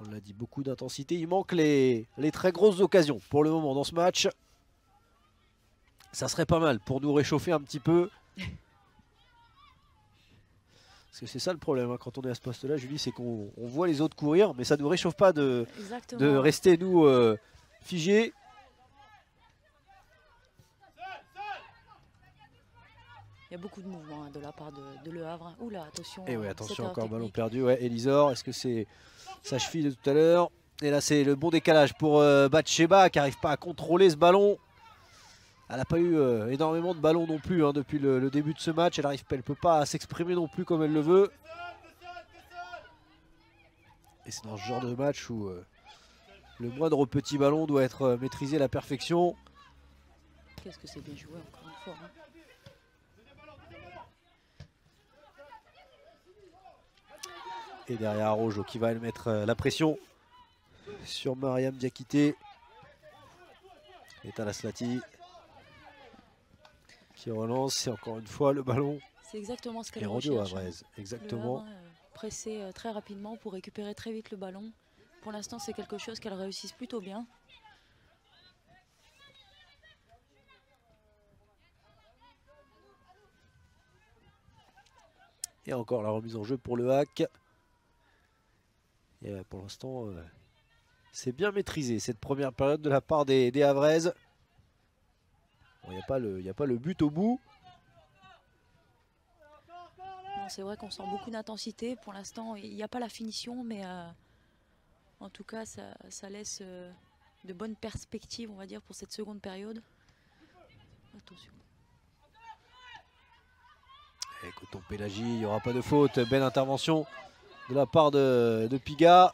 On l'a dit, beaucoup d'intensité. Il manque les très grosses occasions pour le moment dans ce match. Ça serait pas mal pour nous réchauffer un petit peu. Parce que c'est ça le problème hein, quand on est à ce poste-là, Julie, c'est qu'on voit les autres courir, mais ça ne nous réchauffe pas de rester, nous, figés. Il y a beaucoup de mouvements hein, de la part de Le Havre. Oula, attention. Et oui, attention, encore technique. ballon perdu. Ouais, Elisor, est-ce que c'est sa cheville de tout à l'heure? Et là, c'est le bon décalage pour Batsheba qui n'arrive pas à contrôler ce ballon. Elle n'a pas eu énormément de ballons non plus hein, depuis le début de ce match. Elle ne peut pas s'exprimer non plus comme elle le veut. Et c'est dans ce genre de match où le moindre petit ballon doit être maîtrisé à la perfection. Qu'est-ce que c'est bien joué encore une fois hein. Et derrière Arojo qui va mettre la pression sur Mariam Diakité. Et Talaslati qui relance, et encore une fois le ballon c'est exactement ce qu'elle est rendu recherche. au Havrez. Exactement. Le Havre, pressé très rapidement pour récupérer très vite le ballon. Pour l'instant, c'est quelque chose qu'elle réussisse plutôt bien. Et encore la remise en jeu pour le hack. Et pour l'instant, c'est bien maîtrisé cette première période de la part des Havraises. Il n'y a pas le but au bout. C'est vrai qu'on sent beaucoup d'intensité. Pour l'instant, il n'y a pas la finition, mais en tout cas, ça laisse de bonnes perspectives, on va dire, pour cette seconde période. Attention. Et Coton Pélagie, il n'y aura pas de faute. Belle intervention de la part de Piga.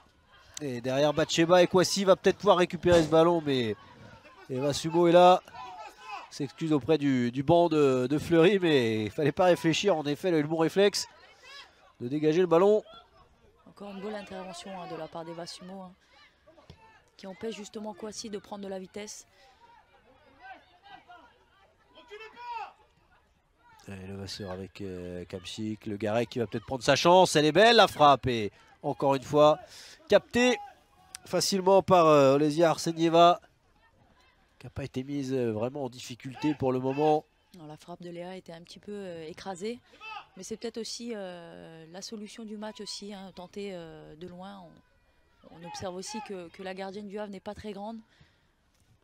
Et derrière Batsheba et Kwasi va peut-être pouvoir récupérer ce ballon, mais Eva Sumo est là. S'excuse auprès du banc de Fleury, mais il ne fallait pas réfléchir. En effet, elle a eu le bon réflexe de dégager le ballon. Encore une bonne intervention hein, de la part d'Eva Sumo hein, qui empêche justement Kwasi de prendre de la vitesse. Et le Vasseur avec Kamchik, le Garek qui va peut-être prendre sa chance. Elle est belle la frappe et encore une fois captée facilement par Olesia Arsenieva qui n'a pas été mise vraiment en difficulté pour le moment. Non, la frappe de Léa était un petit peu écrasée, mais c'est peut-être aussi la solution du match aussi, hein, tenter de loin. On observe aussi que la gardienne du Havre n'est pas très grande.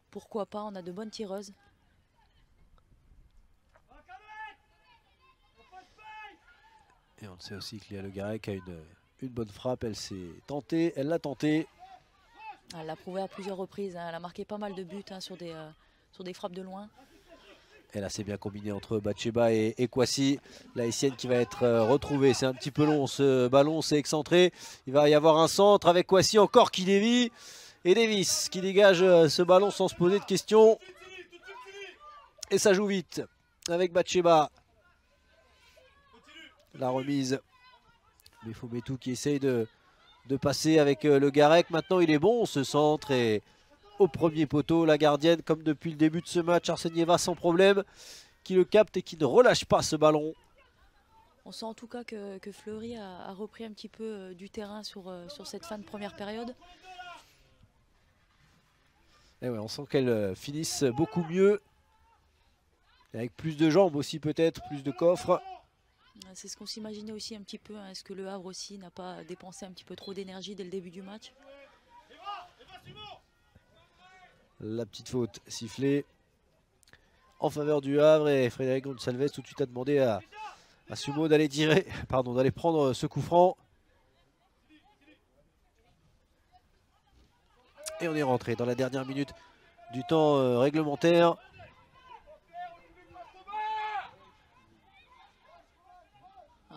Pourquoi pas, on a de bonnes tireuses. Et on sait aussi que Léa Le Garec a une bonne frappe, elle s'est tentée, elle l'a tentée. Elle l'a prouvé à plusieurs reprises, hein. Elle a marqué pas mal de buts hein, sur des frappes de loin. Et là c'est bien combiné entre Batsheba et Kwasi. La Haïtienne qui va être retrouvée. C'est un petit peu long ce ballon, c'est excentré. Il va y avoir un centre avec Kwasi encore qui dévie. Et Davis qui dégage ce ballon sans se poser de questions. Et ça joue vite avec Batsheba. La remise. Mais Foumetou qui essaye de passer avec le Garec. Maintenant il est bon ce centre et au premier poteau la gardienne comme depuis le début de ce match Arsenieva sans problème qui le capte et qui ne relâche pas ce ballon. On sent en tout cas que Fleury a repris un petit peu du terrain sur cette fin de première période. Et ouais, on sent qu'elle finisse beaucoup mieux. Avec plus de jambes aussi peut-être, plus de coffres. C'est ce qu'on s'imaginait aussi un petit peu. Hein. Est-ce que le Havre aussi n'a pas dépensé un petit peu trop d'énergie dès le début du match? La petite faute sifflée en faveur du Havre et Frédéric Gonçalves tout de suite a demandé à Sumo d'aller d'aller prendre ce coup franc. Et on est rentré dans la dernière minute du temps réglementaire.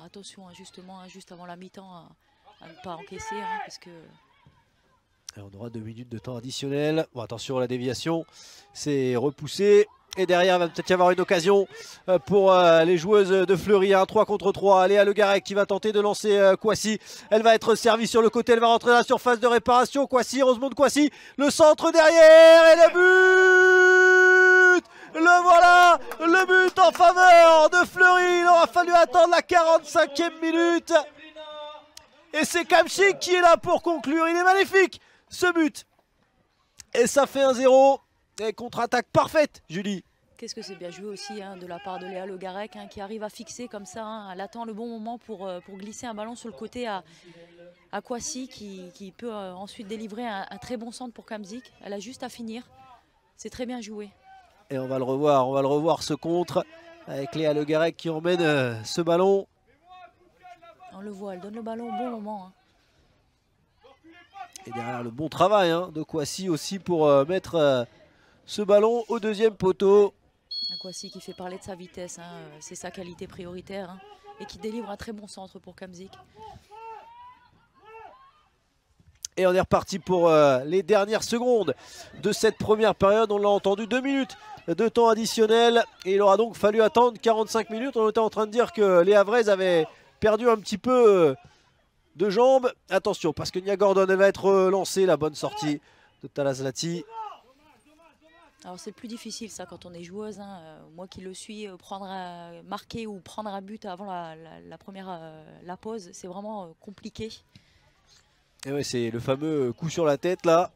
Attention, hein, justement, hein, juste avant la mi-temps, à ne pas encaisser, hein, parce que... Et on aura 2 minutes de temps additionnel. Bon, attention à la déviation, c'est repoussé. Et derrière, il va peut-être y avoir une occasion pour les joueuses de Fleury. 3 contre 3. Léa Le Garec qui va tenter de lancer Kwasi. Elle va être servie sur le côté. Elle va rentrer dans la surface de réparation. Kwasi, Rosemonde Kwasi. Le centre derrière et le but. Le voilà, le but en faveur de Fleury. Il aura fallu attendre la 45e minute. Et c'est Kamchik qui est là pour conclure. Il est magnifique ce but. Et ça fait 1-0. Et contre-attaque parfaite, Julie. Qu'est-ce que c'est bien joué aussi hein, de la part de Léa Le Garec qui arrive à fixer comme ça. Hein, elle attend le bon moment pour glisser un ballon sur le côté à Kwasi qui peut ensuite délivrer un très bon centre pour Kamzik. Elle a juste à finir. C'est très bien joué. Et on va le revoir ce contre avec Léa Le Garec qui emmène ce ballon. On le voit, elle donne le ballon au bon moment. Hein. Et derrière le bon travail hein, de Kwasi aussi pour mettre ce ballon au deuxième poteau. Kwasi qui fait parler de sa vitesse, hein, c'est sa qualité prioritaire hein, et qui délivre un très bon centre pour Kamzik. Et on est reparti pour les dernières secondes de cette première période. On l'a entendu, 2 minutes de temps additionnel. Et il aura donc fallu attendre 45 minutes. On était en train de dire que les Havraises avaient perdu un petit peu de jambes. Attention, parce que Nia Gordon, elle va être lancée. La bonne sortie de Talaslati. Alors c'est le plus difficile ça quand on est joueuse. Hein. Moi qui le suis, marquer ou prendre un but avant la pause, c'est vraiment compliqué. Et ouais, c'est le fameux coup sur la tête là.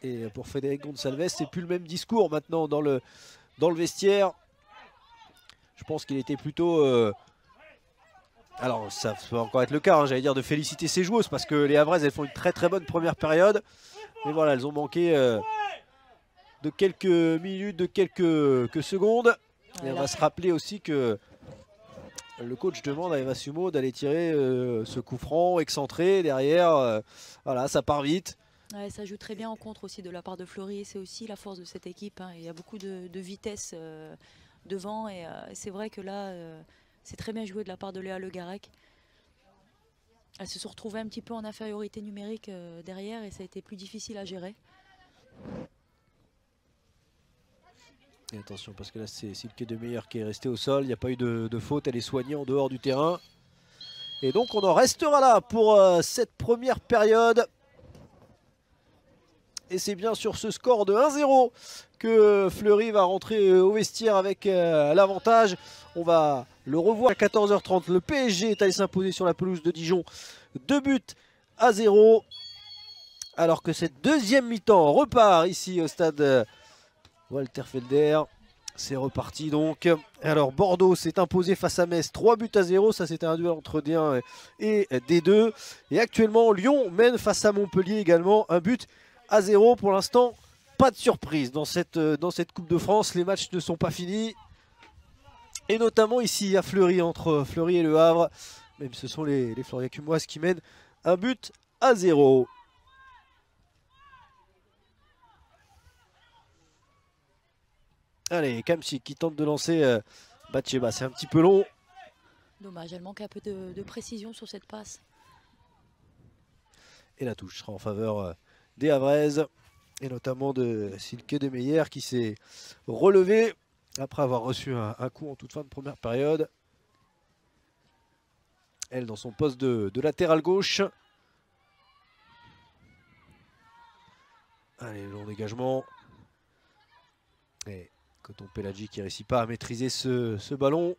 Et pour Frédéric Gonçalves, c'est plus le même discours maintenant dans le vestiaire. Je pense qu'il était plutôt... Alors ça peut encore être le cas, hein, j'allais dire de féliciter ses joueuses parce que les Havraises elles font une très très bonne première période. Mais voilà, elles ont manqué de quelques minutes, de quelques secondes. Et on va se rappeler aussi que le coach demande à Eva Sumo d'aller tirer ce coup franc excentré derrière. Voilà, ça part vite. Ouais, ça joue très bien en contre aussi de la part de Fleury. C'est aussi la force de cette équipe. Hein. Il y a beaucoup de vitesse devant. Et c'est vrai que là, c'est très bien joué de la part de Léa Le Garec. Elles se sont retrouvées un petit peu en infériorité numérique derrière et ça a été plus difficile à gérer. Et attention parce que là c'est Silke de Meyer qui est resté au sol, il n'y a pas eu de faute, elle est soignée en dehors du terrain. Et donc on en restera là pour cette première période. Et c'est bien sur ce score de 1-0 que Fleury va rentrer au vestiaire avec l'avantage. On va le revoir à 14h30. Le PSG est allé s'imposer sur la pelouse de Dijon. 2-0. Alors que cette deuxième mi-temps repart ici au stade Walter Felder. C'est reparti donc. Alors Bordeaux s'est imposé face à Metz 3-0. Ça c'était un duel entre D1 et D2. Et actuellement Lyon mène face à Montpellier également 1-0. Pour l'instant, pas de surprise dans cette Coupe de France. Les matchs ne sont pas finis. Et notamment ici à Fleury, entre Fleury et Le Havre. Même ce sont les Floriacumoises qui mènent 1-0. Allez, Kamchik qui tente de lancer Batsheba. C'est un petit peu long. Dommage, elle manque un peu de précision sur cette passe. Et la touche sera en faveur des Havraises. Et notamment de Silke de Meyer qui s'est relevé après avoir reçu un coup en toute fin de première période. Elle dans son poste de latéral gauche. Allez, long dégagement. Et Coton Pelagi qui ne réussit pas à maîtriser ce ballon.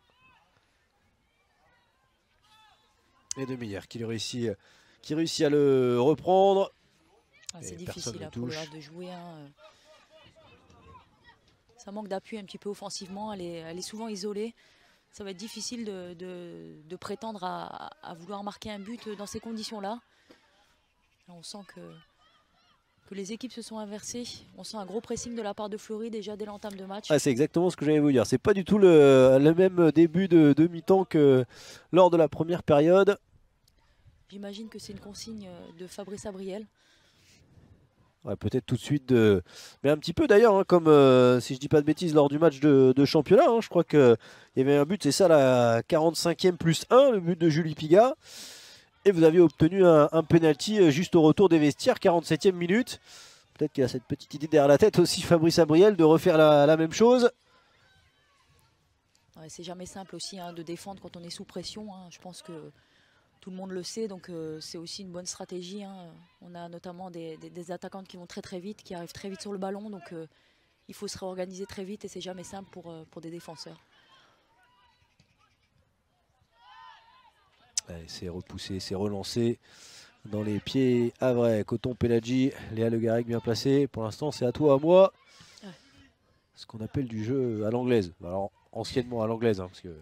Et de Meyer qui réussit à le reprendre. Ah, c'est difficile pour le Havre de jouer. Hein. Ça manque d'appui un petit peu offensivement. Elle est souvent isolée. Ça va être difficile de prétendre à vouloir marquer un but dans ces conditions-là. On sent que les équipes se sont inversées. On sent un gros pressing de la part de Fleury déjà dès l'entame de match. Ah, c'est exactement ce que j'allais vous dire. C'est pas du tout le même début de mi-temps que lors de la première période. J'imagine que c'est une consigne de Fabrice Abriel. Ouais, peut-être tout de suite mais un petit peu d'ailleurs hein, comme si je dis pas de bêtises lors du match de championnat hein, je crois qu'il y avait un but, c'est ça la 45e plus 1, le but de Julie Pigat, et vous aviez obtenu un penalty juste au retour des vestiaires, 47e minute. Peut-être qu'il a cette petite idée derrière la tête aussi Fabrice Abriel de refaire la même chose. Ouais, c'est jamais simple aussi hein, de défendre quand on est sous pression hein. Je pense que tout le monde le sait, donc c'est aussi une bonne stratégie. Hein. On a notamment des attaquantes qui vont très très vite, qui arrivent très vite sur le ballon, donc il faut se réorganiser très vite et c'est jamais simple pour des défenseurs. Allez, c'est repoussé, c'est relancé dans les pieds Havrais. Coton Pelagi, Léa Le Garrec bien placé. Pour l'instant, c'est à toi, à moi. Ouais. Ce qu'on appelle du jeu à l'anglaise. Alors, anciennement à l'anglaise. Hein, parce que...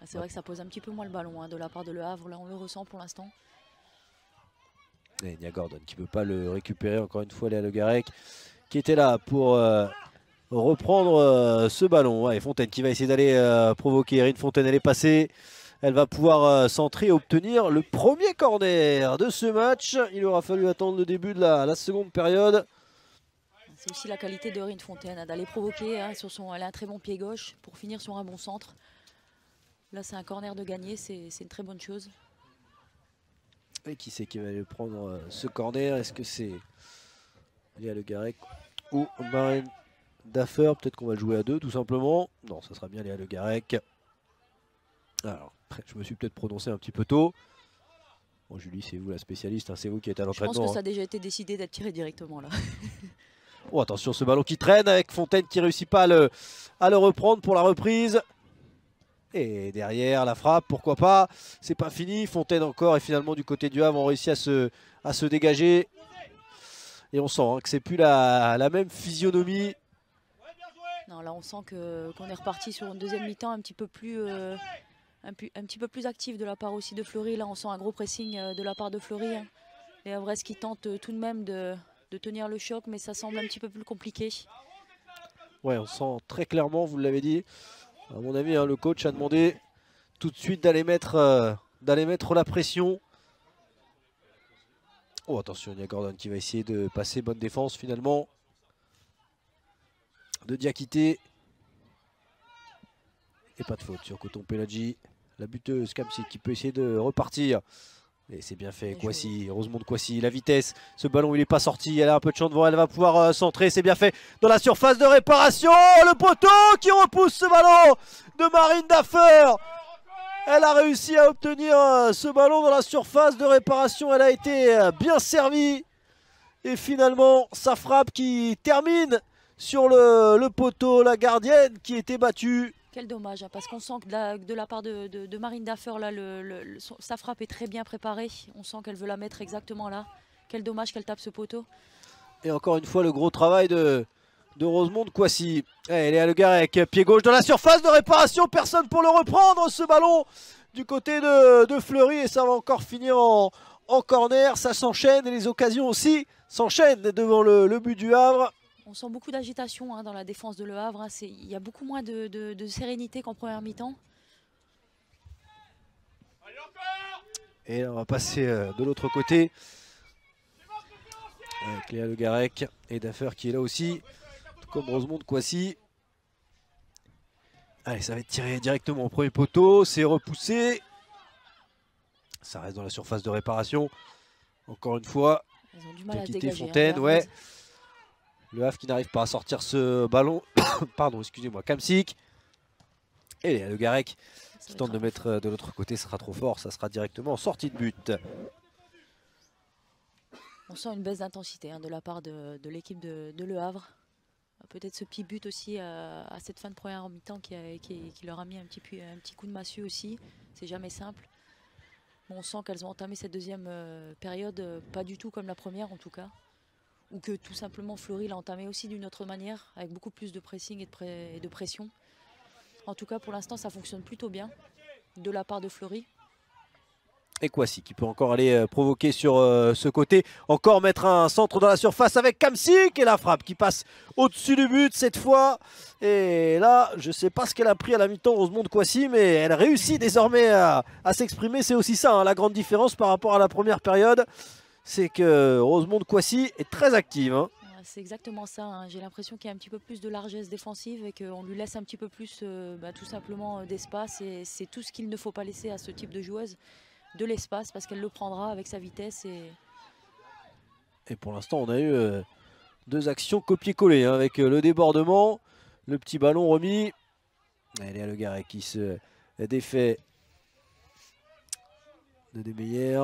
C'est vrai que ça pose un petit peu moins le ballon hein, de la part de Le Havre. Là, on le ressent pour l'instant. Et Nia Gordon qui ne peut pas le récupérer. Encore une fois, Léa Le Garrec qui était là pour reprendre ce ballon. Ouais, Fontaine qui va essayer d'aller provoquer. Erin Fontaine, elle est passée. Elle va pouvoir centrer et obtenir le premier corner de ce match. Il aura fallu attendre le début de la seconde période. C'est aussi la qualité de Erin Fontaine, d'aller provoquer. Hein, elle a un très bon pied gauche pour finir sur un bon centre. Là, c'est un corner de gagné, c'est une très bonne chose. Et qui c'est qui va aller prendre ce corner? Est-ce que c'est Léa Le Garrec ou Marine Daffer? Peut-être qu'on va le jouer à deux tout simplement. Non, ça sera bien Léa Le Garrec. Alors, je me suis peut-être prononcé un petit peu tôt. Bon, Julie, c'est vous la spécialiste, hein, c'est vous qui êtes à l'entraînement. Je pense que ça a déjà été décidé d'être tiré directement là. Oh, attention, ce ballon qui traîne avec Fontaine qui ne réussit pas à le reprendre pour la reprise. Et derrière la frappe, pourquoi pas, c'est pas fini. Fontaine encore et finalement du côté du Havre on réussit à se dégager. Et on sent hein, que c'est plus la même physionomie. Non, là on sent qu'on est reparti sur une deuxième mi-temps un petit peu plus actif de la part aussi de Fleury. Là on sent un gros pressing de la part de Fleury. Hein. Les Havrais qui tentent tout de même de tenir le choc, mais ça semble un petit peu plus compliqué. Ouais, on sent très clairement, vous l'avez dit. À mon avis, hein, le coach a demandé tout de suite d'aller mettre la pression. Oh, attention, Nia Gordon qui va essayer de passer. Bonne défense finalement de Diakité. Et pas de faute sur Coton Pelagi. La buteuse Kamsi qui peut essayer de repartir. Et c'est bien fait, Kouassi, Rosemonde Kouassi, la vitesse, ce ballon il n'est pas sorti, elle a un peu de champ devant, elle va pouvoir centrer, c'est bien fait dans la surface de réparation, le poteau qui repousse ce ballon de Marine Daffer. Elle a réussi à obtenir ce ballon dans la surface de réparation, elle a été bien servie. Et finalement, sa frappe qui termine sur le poteau, la gardienne qui était battue. Quel dommage, hein, parce qu'on sent que de la part de Marine Daffer, là, sa frappe est très bien préparée. On sent qu'elle veut la mettre exactement là. Quel dommage qu'elle tape ce poteau. Et encore une fois, le gros travail de Rosemonde Kouassi. Elle est à Le Garrec, pied gauche dans la surface de réparation. Personne pour le reprendre, ce ballon du côté de Fleury. Et ça va encore finir en corner. Ça s'enchaîne et les occasions aussi s'enchaînent devant le but du Havre. On sent beaucoup d'agitation hein, dans la défense de Le Havre. Hein. Il y a beaucoup moins de sérénité qu'en première mi-temps. Et on va passer de l'autre côté. Avec Léa Le Garrec et Daffer qui est là aussi. Tout comme Rosemonde Kouassi. Allez, ça va être tiré directement au premier poteau. C'est repoussé. Ça reste dans la surface de réparation. Encore une fois. Ils ont du mal à se dégager. Fontaine, hein, ouais. Le Havre qui n'arrive pas à sortir ce ballon. Pardon, excusez-moi. Kamsik. Et Le Garrec qui tente de mettre de l'autre côté. Ce sera trop fort. Ça sera directement en sortie de but. On sent une baisse d'intensité hein, de la part de l'équipe de Le Havre. Peut-être ce petit but aussi à cette fin de première mi-temps qui leur a mis un petit coup de massue aussi. C'est jamais simple. Bon, on sent qu'elles ont entamé cette deuxième période pas du tout comme la première en tout cas. Ou que tout simplement Fleury l'a entamé aussi d'une autre manière, avec beaucoup plus de pressing et de pression. En tout cas, pour l'instant, ça fonctionne plutôt bien de la part de Fleury. Et Kouassi qui peut encore aller provoquer sur ce côté. Encore mettre un centre dans la surface avec Kamsik et la frappe qui passe au-dessus du but cette fois. Et là, je ne sais pas ce qu'elle a pris à la mi-temps, Rosemonde Kouassi, mais elle réussit désormais à s'exprimer. C'est aussi ça, hein, la grande différence par rapport à la première période. C'est que Rosemonde Kouassi est très active. Hein. C'est exactement ça. Hein. J'ai l'impression qu'il y a un petit peu plus de largesse défensive et qu'on lui laisse un petit peu plus tout simplement d'espace. Et c'est tout ce qu'il ne faut pas laisser à ce type de joueuse, de l'espace, parce qu'elle le prendra avec sa vitesse. Et pour l'instant, on a eu deux actions copier-coller hein, avec le débordement, le petit ballon remis. Elle est à Le Garrec qui se défait de Desmeyer.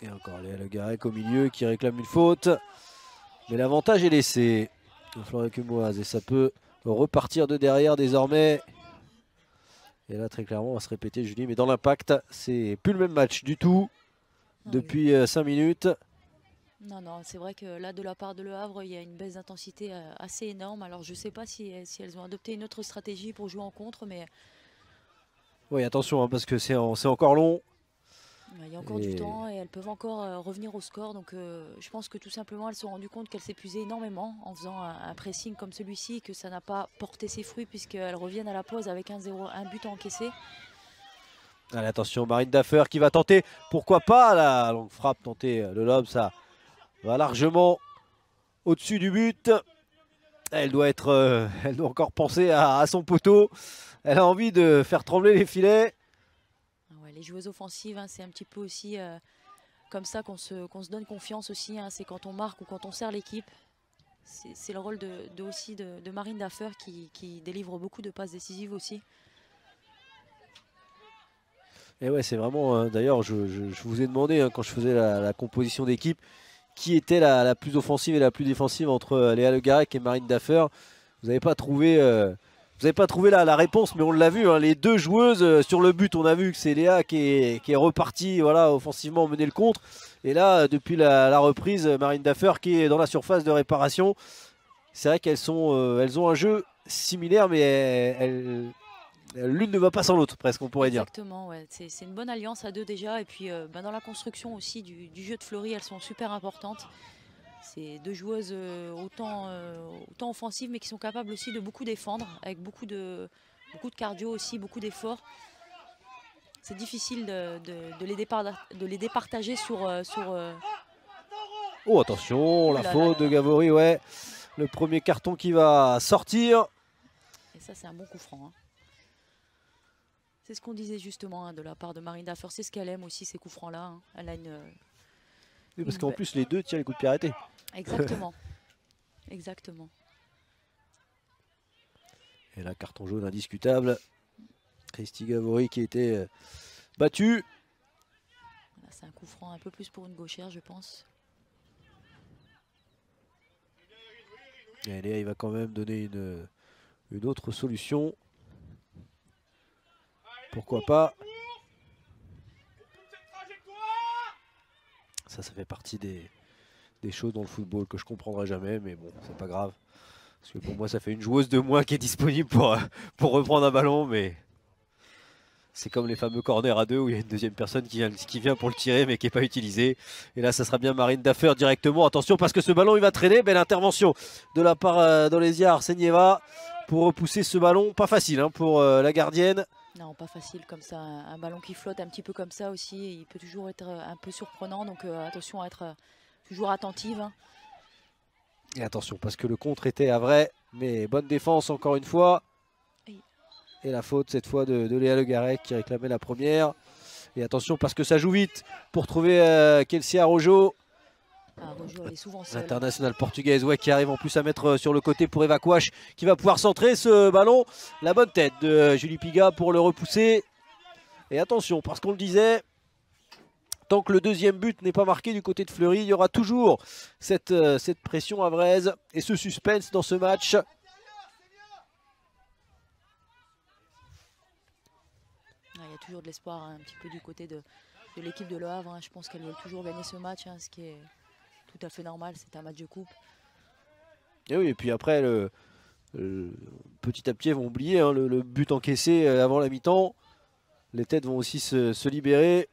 Et encore Léa Le Garrec au milieu qui réclame une faute. Mais l'avantage est laissé. Florian Cumoise et ça peut repartir de derrière désormais. Et là très clairement on va se répéter Julie, mais dans l'impact c'est plus le même match du tout depuis 5 minutes. Non, non, c'est vrai que là de la part de Le Havre il y a une baisse d'intensité assez énorme. Alors je ne sais pas si elles ont adopté une autre stratégie pour jouer en contre, mais Oui attention hein, parce que c'est encore long. il y a encore du temps et elles peuvent encore revenir au score. Donc je pense que tout simplement elles se sont rendues compte qu'elles s'épuisaient énormément en faisant un pressing comme celui-ci, que ça n'a pas porté ses fruits puisqu'elles reviennent à la pause avec un but encaissé. Allez attention, Marine Daffer qui va tenter, pourquoi pas la longue frappe tentée de lob, ça va largement au-dessus du but. Elle doit encore penser à son poteau. Elle a envie de faire trembler les filets. Ouais, les joueuses offensives, hein, c'est un petit peu aussi comme ça qu'on se donne confiance aussi. Hein, c'est quand on marque ou quand on sert l'équipe. C'est le rôle aussi de Marine Daffer qui délivre beaucoup de passes décisives aussi. Et ouais, c'est vraiment. D'ailleurs, je vous ai demandé hein, quand je faisais la composition d'équipe qui était la plus offensive et la plus défensive entre Léa Le Garec et Marine Daffer. Vous n'avez pas trouvé. Vous n'avez pas trouvé la réponse, mais on l'a vu, hein, les deux joueuses sur le but, on a vu que c'est Léa qui est repartie voilà, offensivement mener le contre. Et là, depuis la reprise, Marine Daffer qui est dans la surface de réparation. C'est vrai qu'elles ont un jeu similaire, mais l'une ne va pas sans l'autre, presque, on pourrait dire. Exactement, ouais. C'est une bonne alliance à deux déjà. Et puis dans la construction aussi du jeu de Fleury, elles sont super importantes. C'est deux joueuses autant offensives, mais qui sont capables aussi de beaucoup défendre, avec beaucoup de cardio aussi, beaucoup d'efforts. C'est difficile de les départager sur... Oh attention, la faute de Gavory, ouais. Le premier carton qui va sortir. Et ça c'est un bon coup franc. Hein. C'est ce qu'on disait justement hein, de la part de Marine Daffer. C'est ce qu'elle aime aussi, ces coups francs-là. Hein. Elle a oui, parce qu'en plus les deux tirent les coups de pied arrêtés. Exactement. Exactement. Et là, carton jaune indiscutable. Christy Gavory qui était battue. C'est un coup franc un peu plus pour une gauchère, je pense. Et Léa, il va quand même donner une autre solution. Pourquoi pas. Ça fait partie des choses dans le football que je comprendrai jamais, mais bon, c'est pas grave. Parce que pour moi, ça fait une joueuse de moins qui est disponible pour reprendre un ballon, mais c'est comme les fameux corners à deux où il y a une deuxième personne qui vient pour le tirer, mais qui n'est pas utilisée. Et là, ça sera bien Marine Daffer directement. Attention, parce que ce ballon, il va traîner. Belle intervention de la part d'Olesia Arsenieva pour repousser ce ballon. Pas facile hein, pour la gardienne. Non, pas facile comme ça. Un ballon qui flotte un petit peu comme ça aussi, il peut toujours être un peu surprenant. Donc attention à être toujours attentive. Hein. Et attention, parce que le contre était à vrai. Mais bonne défense encore une fois. Et la faute cette fois de Léa Le Garec qui réclamait la première. Et attention parce que ça joue vite pour trouver Kelsey Arrojo. Arrojo, elle est souvent seule. L'internationale portugaise ouais, qui arrive en plus à mettre sur le côté pour Eva Kouach qui va pouvoir centrer ce ballon. La bonne tête de Julie Piga pour le repousser. Et attention parce qu'on le disait, tant que le deuxième but n'est pas marqué du côté de Fleury, il y aura toujours cette pression havraise et ce suspense dans ce match. Il y a toujours de l'espoir hein, un petit peu du côté de l'équipe de Le Havre. Hein. Je pense qu'elle veut toujours gagner ce match, hein, ce qui est tout à fait normal. C'est un match de coupe. Et oui, et puis après, petit à petit, ils vont oublier hein, le but encaissé avant la mi-temps. Les têtes vont aussi se libérer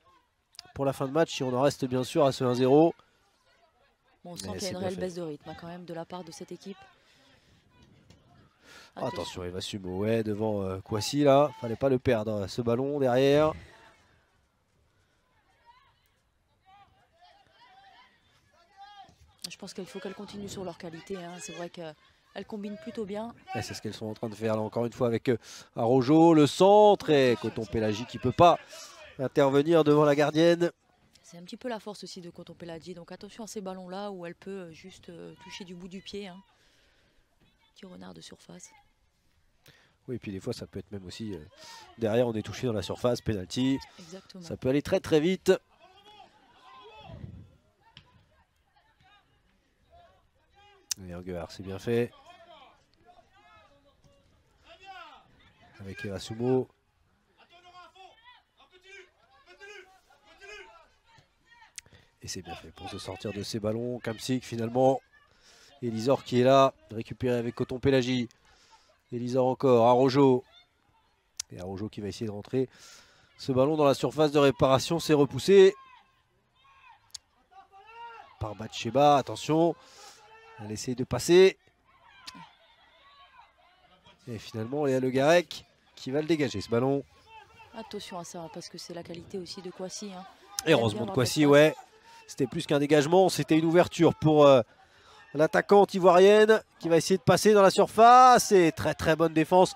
pour la fin de match si on en reste bien sûr à ce 1-0. Bon, on sent qu'il y a une réelle baisse de rythme hein, quand même de la part de cette équipe. Attention, Eva Sumo ouais, devant Kouassi là. Fallait pas le perdre, ce ballon derrière. Je pense qu'il faut qu'elles continuent sur leur qualité. Hein. C'est vrai qu'elles combinent plutôt bien. C'est ce qu'elles sont en train de faire là encore une fois avec Arrojo, le centre et Coton Pelagi qui ne peut pas intervenir devant la gardienne. C'est un petit peu la force aussi de Coton Pelagi. Donc attention à ces ballons là où elle peut juste toucher du bout du pied. Hein. Petit renard de surface. Oui, et puis des fois ça peut être même aussi derrière on est touché dans la surface, penalty. Exactement. Ça peut aller très très vite. Et Erguer, c'est bien fait. avec Erasumo. Et c'est bien fait pour se sortir de ces ballons. Kamsik finalement. Elisor qui est là, récupéré avec Coton Pélagie. Elisor encore, Arojo. Et Arojo qui va essayer de rentrer. Ce ballon dans la surface de réparation, c'est repoussé par Batsheba. Attention, elle essaye de passer. Et finalement, Léa Le Garec qui va le dégager ce ballon. Attention à ça, parce que c'est la qualité aussi de Kouassi. Hein. Et heureusement de Kouassi, ouais. C'était plus qu'un dégagement, c'était une ouverture pour l'attaquante ivoirienne qui va essayer de passer dans la surface. Et très très bonne défense,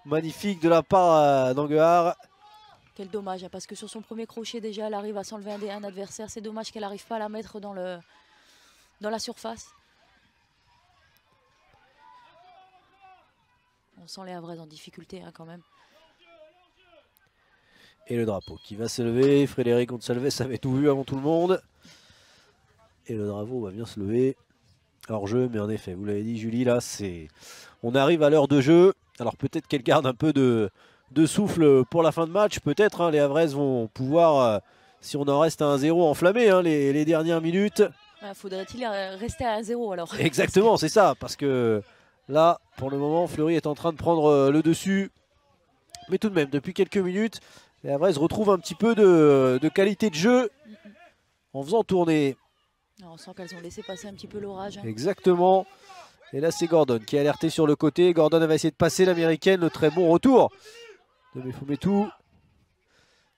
magnifique de la part d'Anguehar. Quel dommage, hein, parce que sur son premier crochet déjà, elle arrive à s'enlever un adversaire. C'est dommage qu'elle n'arrive pas à la mettre dans la surface. On sent les Havraises en difficulté hein, quand même. Et le drapeau qui va se lever. Frédéric Gonçalves avait tout vu avant tout le monde. Et le drapeau va bien se lever. Hors jeu, mais en effet, vous l'avez dit Julie, là c'est. On arrive à l'heure de jeu. Alors peut-être qu'elle garde un peu de souffle pour la fin de match. Peut-être hein, les Havraises vont pouvoir, si on en reste à 1-0, enflammer hein, les dernières minutes. Faudrait-il rester à 1-0 alors? Exactement, c'est ça. Parce que là, pour le moment, Fleury est en train de prendre le dessus. Mais tout de même, depuis quelques minutes, les Havraises retrouvent un petit peu de qualité de jeu en faisant tourner. On sent qu'elles ont laissé passer un petit peu l'orage. Hein. Exactement. Et là, c'est Gordon qui est alerté sur le côté. Gordon va essayer de passer l'américaine. Le très bon retour de Mefumetu.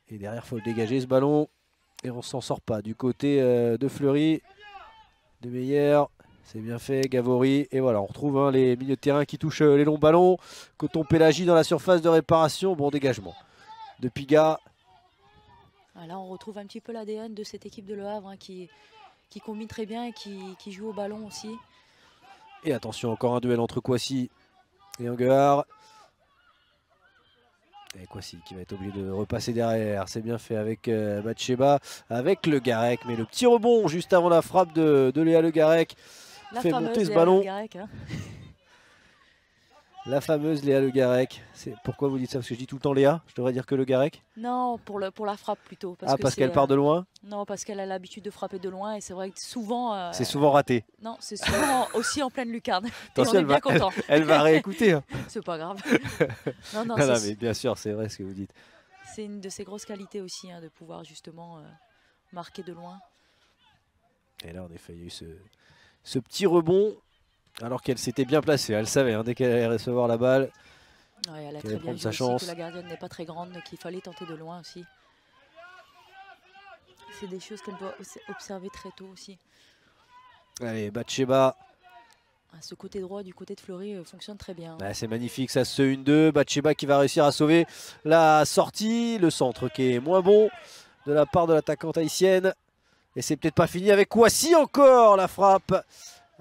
Et derrière, il faut le dégager ce ballon. Et on s'en sort pas du côté de Fleury. De Meyer. C'est bien fait. Gavori. Et voilà, on retrouve hein, les milieux de terrain qui touchent les longs ballons. Coton Pélagie dans la surface de réparation. Bon dégagement de Piga. Là, on retrouve un petit peu l'ADN de cette équipe de Le Havre hein, qui combine très bien et qui joue au ballon aussi. Et attention, encore un duel entre Kouassi et Anguehar. Et Kouassi qui va être obligé de repasser derrière. C'est bien fait avec Batsheba, avec Le Garec. Mais le petit rebond juste avant la frappe de Léa Le Garec fait monter ce ballon. Garec, hein. La fameuse Léa Le Garec. Pourquoi vous dites ça? Parce que je dis tout le temps Léa. Je devrais dire que Le Garec. Non, pour la frappe plutôt. Parce qu'elle part de loin? Non, parce qu'elle a l'habitude de frapper de loin et c'est vrai que souvent... c'est souvent raté. Non, c'est souvent aussi en pleine lucarne. Attention, et on est bien content. Elle va réécouter. Hein. C'est pas grave. non, mais bien sûr, c'est vrai ce que vous dites. C'est une de ses grosses qualités aussi, hein, de pouvoir justement marquer de loin. Et là, en effet, il y a eu ce petit rebond. Alors qu'elle s'était bien placée, elle savait hein, dès qu'elle allait recevoir la balle. Ouais, elle a très bien joué aussi, que la gardienne n'est pas très grande, qu'il fallait tenter de loin aussi. C'est des choses qu'elle doit observer très tôt aussi. Allez, Batsheba. Ce côté droit du côté de Fleury fonctionne très bien. Bah, c'est magnifique, ça se 1-2. Batsheba qui va réussir à sauver la sortie. Le centre qui est moins bon de la part de l'attaquante haïtienne. Et c'est peut-être pas fini avec Kouassi encore, la frappe.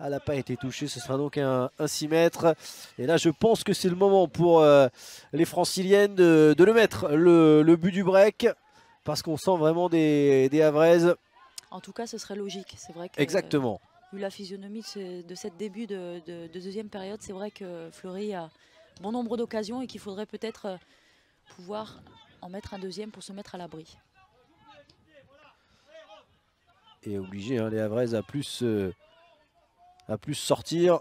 Elle n'a pas été touchée, ce sera donc un 6 mètres. Et là, je pense que c'est le moment pour les franciliennes de le mettre, le but du break. Parce qu'on sent vraiment des Havraises. En tout cas, ce serait logique. C'est vrai que, exactement. Vu la physionomie de cette début de deuxième période, c'est vrai que Fleury a bon nombre d'occasions et qu'il faudrait peut-être pouvoir en mettre un deuxième pour se mettre à l'abri. Et obligé, hein, les Havraises à plus sortir.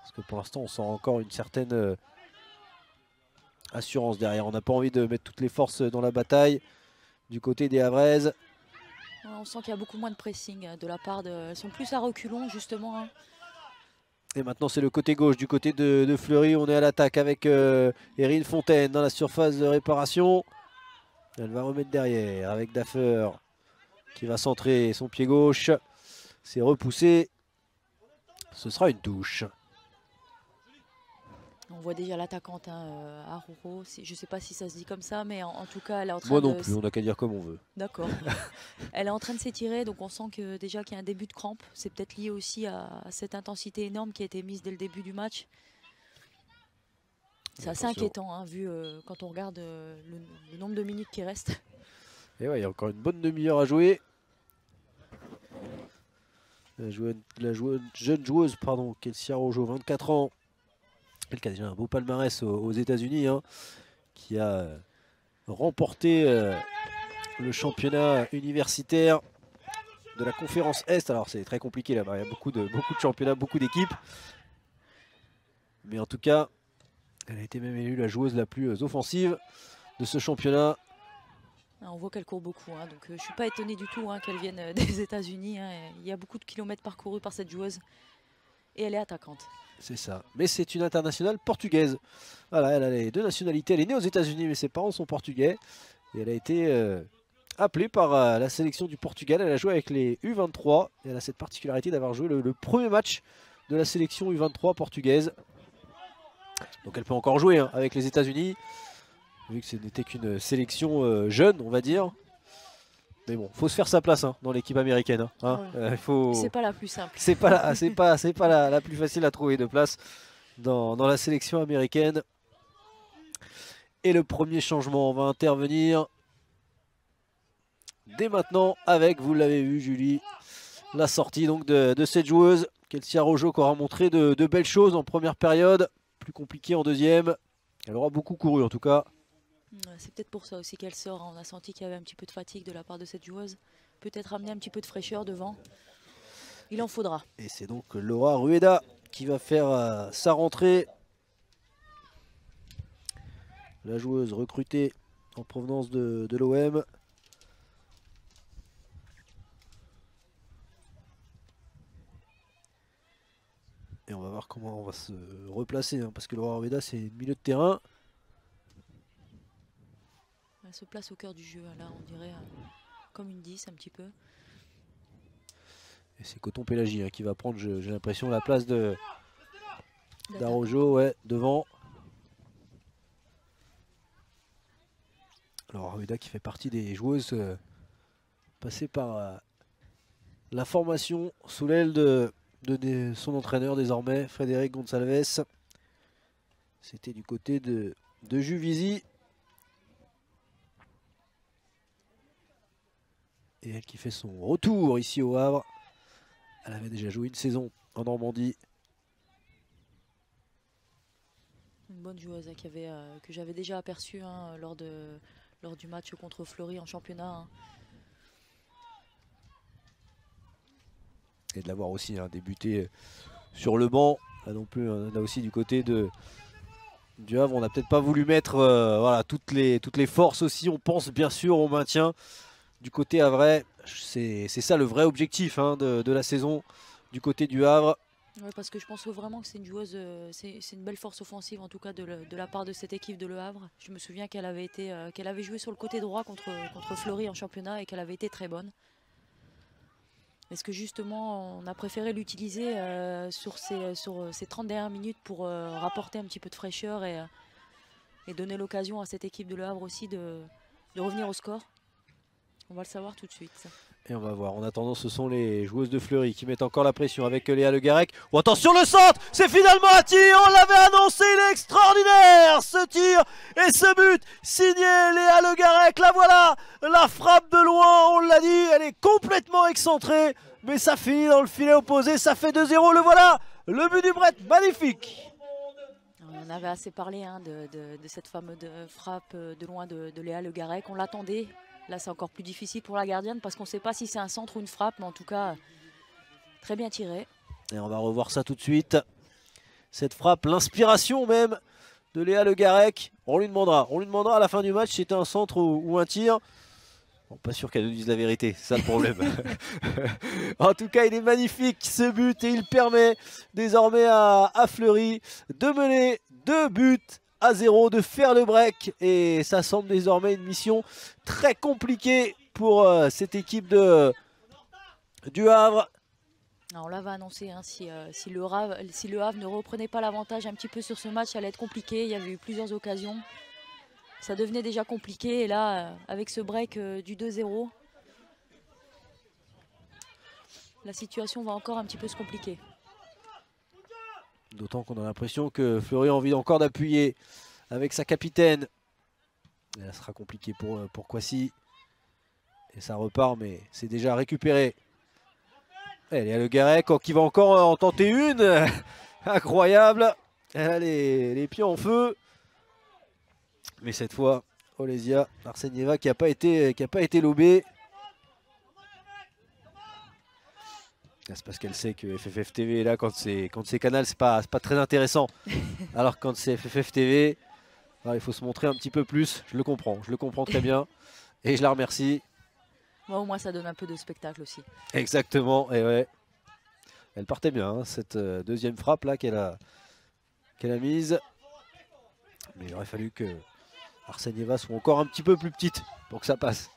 Parce que pour l'instant, on sent encore une certaine assurance derrière. On n'a pas envie de mettre toutes les forces dans la bataille du côté des Havraises. On sent qu'il y a beaucoup moins de pressing de la part de... Elles sont plus à reculons justement. Hein. Et maintenant c'est le côté gauche du côté de Fleury. On est à l'attaque avec Erin Fontaine dans la surface de réparation. Elle va remettre derrière avec Daffer qui va centrer son pied gauche. C'est repoussé. Ce sera une touche. On voit déjà l'attaquante Aruro. Je ne sais pas si ça se dit comme ça, mais en tout cas, elle est en train Moi non plus, on n'a qu'à dire comme on veut. D'accord. Elle est en train de s'étirer, donc on sent que déjà qu'il y a un début de crampe. C'est peut-être lié aussi à cette intensité énorme qui a été mise dès le début du match. C'est assez inquiétant, hein, vu quand on regarde le nombre de minutes qui restent. Et ouais, il y a encore une bonne demi-heure à jouer. La jeune joueuse, Kelsey Arrojo, 24 ans, Elle qui a déjà un beau palmarès aux États-Unis, hein, qui a remporté le championnat universitaire de la conférence Est. Alors c'est très compliqué là-bas, il y a beaucoup de championnats, beaucoup d'équipes. Mais en tout cas, elle a été même élue la joueuse la plus offensive de ce championnat. On voit qu'elle court beaucoup, hein, donc je ne suis pas étonnée du tout hein, qu'elle vienne des États-Unis. Hein. Il y a beaucoup de kilomètres parcourus par cette joueuse et elle est attaquante. C'est ça, mais c'est une internationale portugaise. Voilà, elle a les 2 nationalités. Elle est née aux États-Unis, mais ses parents sont portugais. Et elle a été appelée par la sélection du Portugal. Elle a joué avec les U23. Et elle a cette particularité d'avoir joué le premier match de la sélection U23 portugaise. Donc elle peut encore jouer hein, avec les États-Unis, vu que ce n'était qu'une sélection jeune, on va dire. Mais bon, faut se faire sa place hein, dans l'équipe américaine. Hein. Ouais. Faut... C'est pas la plus simple. C'est pas la plus facile à trouver de place dans la sélection américaine. Et le premier changement va intervenir dès maintenant avec, vous l'avez vu Julie, la sortie donc de cette joueuse, Kelsia Rojo, qui aura montré de belles choses en première période, plus compliqué en deuxième. Elle aura beaucoup couru en tout cas. C'est peut-être pour ça aussi qu'elle sort. On a senti qu'il y avait un petit peu de fatigue de la part de cette joueuse. Peut-être amener un petit peu de fraîcheur devant. Il en faudra. Et c'est donc Laura Rueda qui va faire sa rentrée. La joueuse recrutée en provenance de l'OM. Et on va voir comment on va se replacer. Hein, parce que Laura Rueda, c'est milieu de terrain. Elle se place au cœur du jeu. Là, on dirait comme une 10 un petit peu. Et c'est Coton Pélagie hein, qui va prendre, j'ai l'impression, la place d'Arojo, ouais, devant. Alors Rueda qui fait partie des joueuses passées par la formation sous l'aile de son entraîneur désormais, Frédéric Gonçalves. C'était du côté de Juvisy. Et elle qui fait son retour ici au Havre. Elle avait déjà joué une saison en Normandie. Une bonne joueuse que j'avais déjà aperçue hein, lors du match contre Fleury en championnat. Hein. Et de l'avoir aussi hein, débuté sur le banc. Là non plus, on a aussi du côté du Havre. On n'a peut-être pas voulu mettre voilà, toutes les forces aussi. On pense bien sûr au maintien. Du côté havrais, c'est ça le vrai objectif hein, de la saison du côté du Havre. Ouais, parce que je pense vraiment que c'est une joueuse, c'est une belle force offensive en tout cas de la part de cette équipe de Le Havre. Je me souviens qu'elle avait joué sur le côté droit contre Fleury en championnat et qu'elle avait été très bonne. Est-ce que justement on a préféré l'utiliser sur ces 30 dernières minutes pour rapporter un petit peu de fraîcheur et donner l'occasion à cette équipe de Le Havre aussi de revenir au score? On va le savoir tout de suite. Et on va voir. En attendant, ce sont les joueuses de Fleury qui mettent encore la pression avec Léa Le Garec. Oh, attention le centre, c'est finalement un tir. On l'avait annoncé, il est extraordinaire ce tir et ce but signé Léa Le Garec. La voilà, la frappe de loin, on l'a dit, elle est complètement excentrée. Mais ça finit dans le filet opposé, ça fait 2-0. Le voilà, le but du Bret, magnifique. On avait assez parlé hein, de cette fameuse frappe de loin de Léa Le Garec. On l'attendait. Là, c'est encore plus difficile pour la gardienne parce qu'on ne sait pas si c'est un centre ou une frappe. Mais en tout cas, très bien tiré. Et on va revoir ça tout de suite. Cette frappe, l'inspiration même de Léa Le Garec. On lui demandera à la fin du match si c'était un centre ou un tir. Bon, pas sûr qu'elle nous dise la vérité, c'est ça le problème. En tout cas, il est magnifique ce but et il permet désormais à Fleury de mener 2-0, de faire le break. Et ça semble désormais une mission très compliquée pour cette équipe du Havre. Alors, on l'avait annoncé, hein, si le Havre ne reprenait pas l'avantage un petit peu sur ce match, ça allait être compliqué. Il y avait eu plusieurs occasions. Ça devenait déjà compliqué et là, avec ce break du 2-0, la situation va encore un petit peu se compliquer. D'autant qu'on a l'impression que Fleury a envie encore d'appuyer avec sa capitaine. Et là, ça sera compliqué pour Kwasi. Et ça repart, mais c'est déjà récupéré. Elle est à Le Garec qui va encore en tenter une. Incroyable. Elle a les pieds en feu. Mais cette fois, Olesia Arsenieva qui n'a pas été lobée. C'est parce qu'elle sait que FFF TV est là quand c'est Canal, c'est pas très intéressant. Alors que quand c'est FFF TV, alors il faut se montrer un petit peu plus. Je le comprends très bien. Et je la remercie. Bon, au moins ça donne un peu de spectacle aussi. Exactement, et ouais. Elle partait bien, hein, cette deuxième frappe là qu'elle a mise. Mais il aurait fallu que Arsenieva soit encore un petit peu plus petite pour que ça passe.